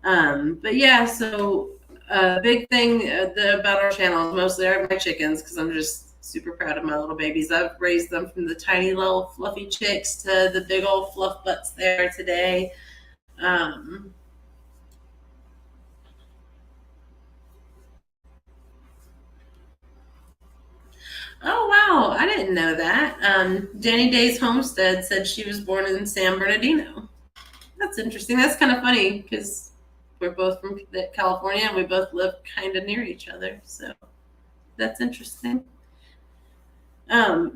S1: But yeah, so big thing about our channel is mostly my chickens, because I'm just super proud of my little babies. I've raised them from the tiny little fluffy chicks to the big old fluff butts there today. Oh, wow. I didn't know that. Danny Day's Homestead said she was born in San Bernardino. That's interesting. That's kind of funny because we're both from California and we both live kind of near each other. So that's interesting.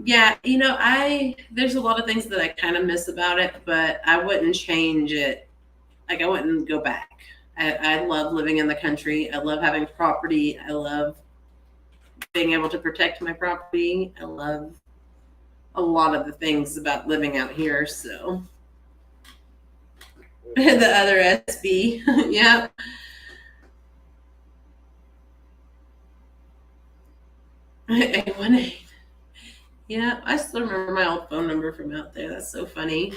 S1: Yeah, there's a lot of things that I kind of miss about it, but I wouldn't change it. Like, I wouldn't go back. I love living in the country. I love having property. I love being able to protect my property. I love a lot of the things about living out here. So the other SB, yep. A18. Yeah, I still remember my old phone number from out there. That's so funny.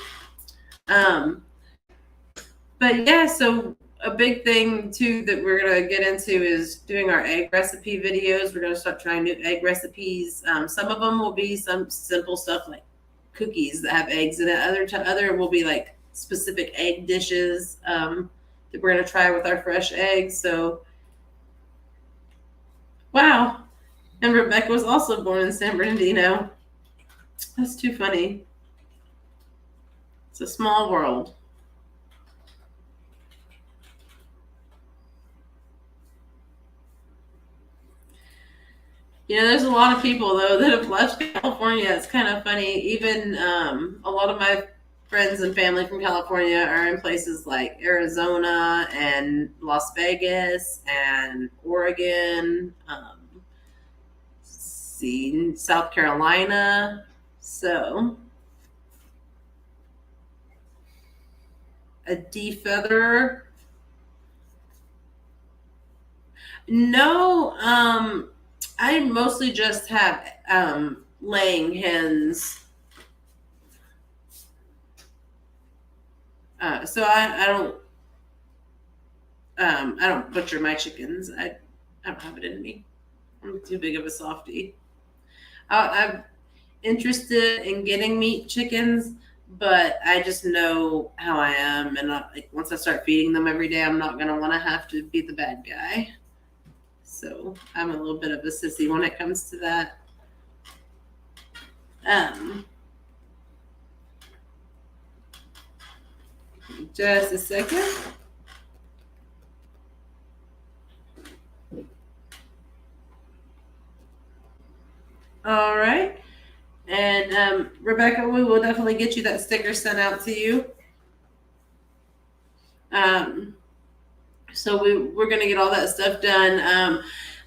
S1: But yeah, so a big thing too that we're gonna get into is doing our egg recipe videos. We're gonna start trying new egg recipes. Some of them will be some simple stuff like cookies that have eggs in it. Other will be like specific egg dishes that we're gonna try with our fresh eggs. So, wow. And Rebecca was also born in San Bernardino. That's too funny. It's a small world. There's a lot of people, though, that have left California. It's kind of funny. Even a lot of my friends and family from California are in places like Arizona and Las Vegas and Oregon, South Carolina. So, a defeatherer. No, I mostly just have laying hens. So I don't butcher my chickens. I don't have it in me. I'm too big of a softie. I'm interested in getting meat chickens, but I just know how I am, and once I start feeding them every day, I'm not gonna want to have to be the bad guy. So I'm a little bit of a sissy when it comes to that. Just a second. All right. And Rebecca, we will definitely get you that sticker sent out to you. So we're going to get all that stuff done.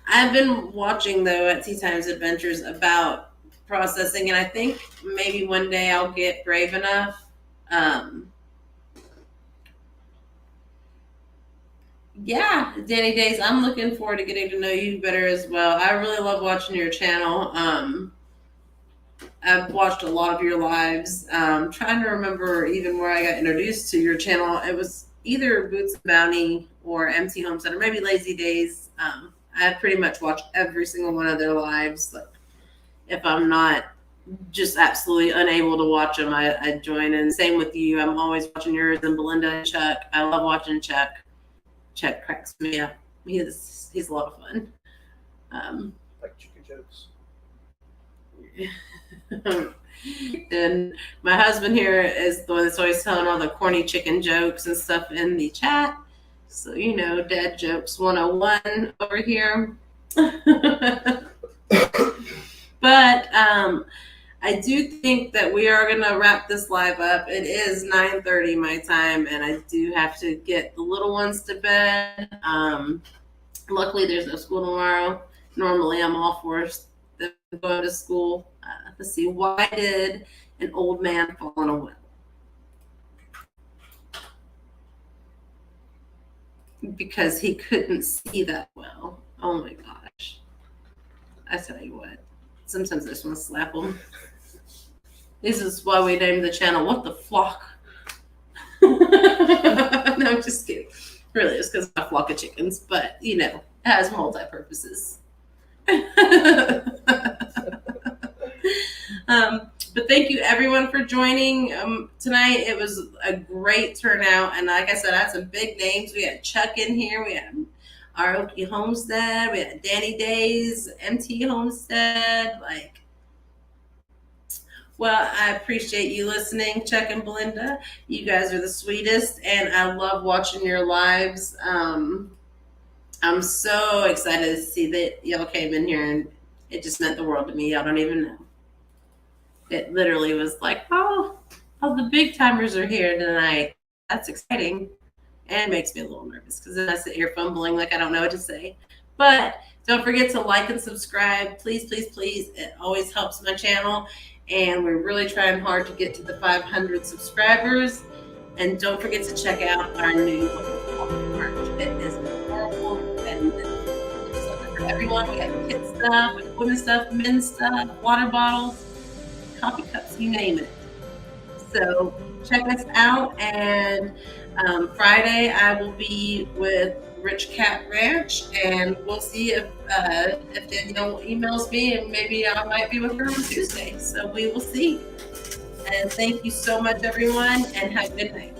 S1: I've been watching, though, at Tea Times Adventures about processing, and I think maybe one day I'll get brave enough. Yeah, Danny Days, I'm looking forward to getting to know you better as well. I really love watching your channel. I've watched a lot of your lives. Trying to remember even where I got introduced to your channel. It was either Boots and Bounty or MC Home Center, maybe Lazy Days. I pretty much watched every single one of their lives. Like, if I'm not just absolutely unable to watch them, I join in. Same with you. I'm always watching yours and Belinda and Chuck. I love watching Chuck. Chuck cracks me up. He's a lot of fun.
S2: Like chicken jokes.
S1: And my husband here is the one that's always telling all the corny chicken jokes and stuff in the chat. So, dad jokes 101 over here. But I do think that we are going to wrap this live up. It is 9:30 my time, and I do have to get the little ones to bed. Luckily, there's no school tomorrow. Normally, I'm all for them to go to school. Let's see, why did an old man fall in a well? Because he couldn't see that well. Oh my gosh. I tell you what, sometimes I just want to slap them. This is why we named the channel What the Flock. No, I'm just kidding. Really, it's because of my flock of chickens, but it has multi-purposes. But thank you everyone for joining tonight. It was a great turnout, and like I said, I had some big names. We had Chuck in here, we had Aoki Homestead, we had Danny Days, MT Homestead. Well, I appreciate you listening, Chuck and Belinda. You guys are the sweetest, and I love watching your lives. I'm so excited to see that y'all came in here, and it just meant the world to me. Y'all don't even know. It literally was like, oh, the big timers are here tonight. That's exciting. And makes me a little nervous because then I sit here fumbling like I don't know what to say. But don't forget to like and subscribe. Please, please, please. It always helps my channel. And we're really trying hard to get to the 500 subscribers. And don't forget to check out our new merch. It is adorable. And there's something for everyone. We have kids stuff, we have women's stuff, men's stuff, water bottles, coffee cups, you name it. So check us out. And Friday I will be with Rich Cat Ranch, and we'll see if Danielle emails me, and maybe I might be with her on Tuesday. So we will see. And thank you so much, everyone, and have a good night.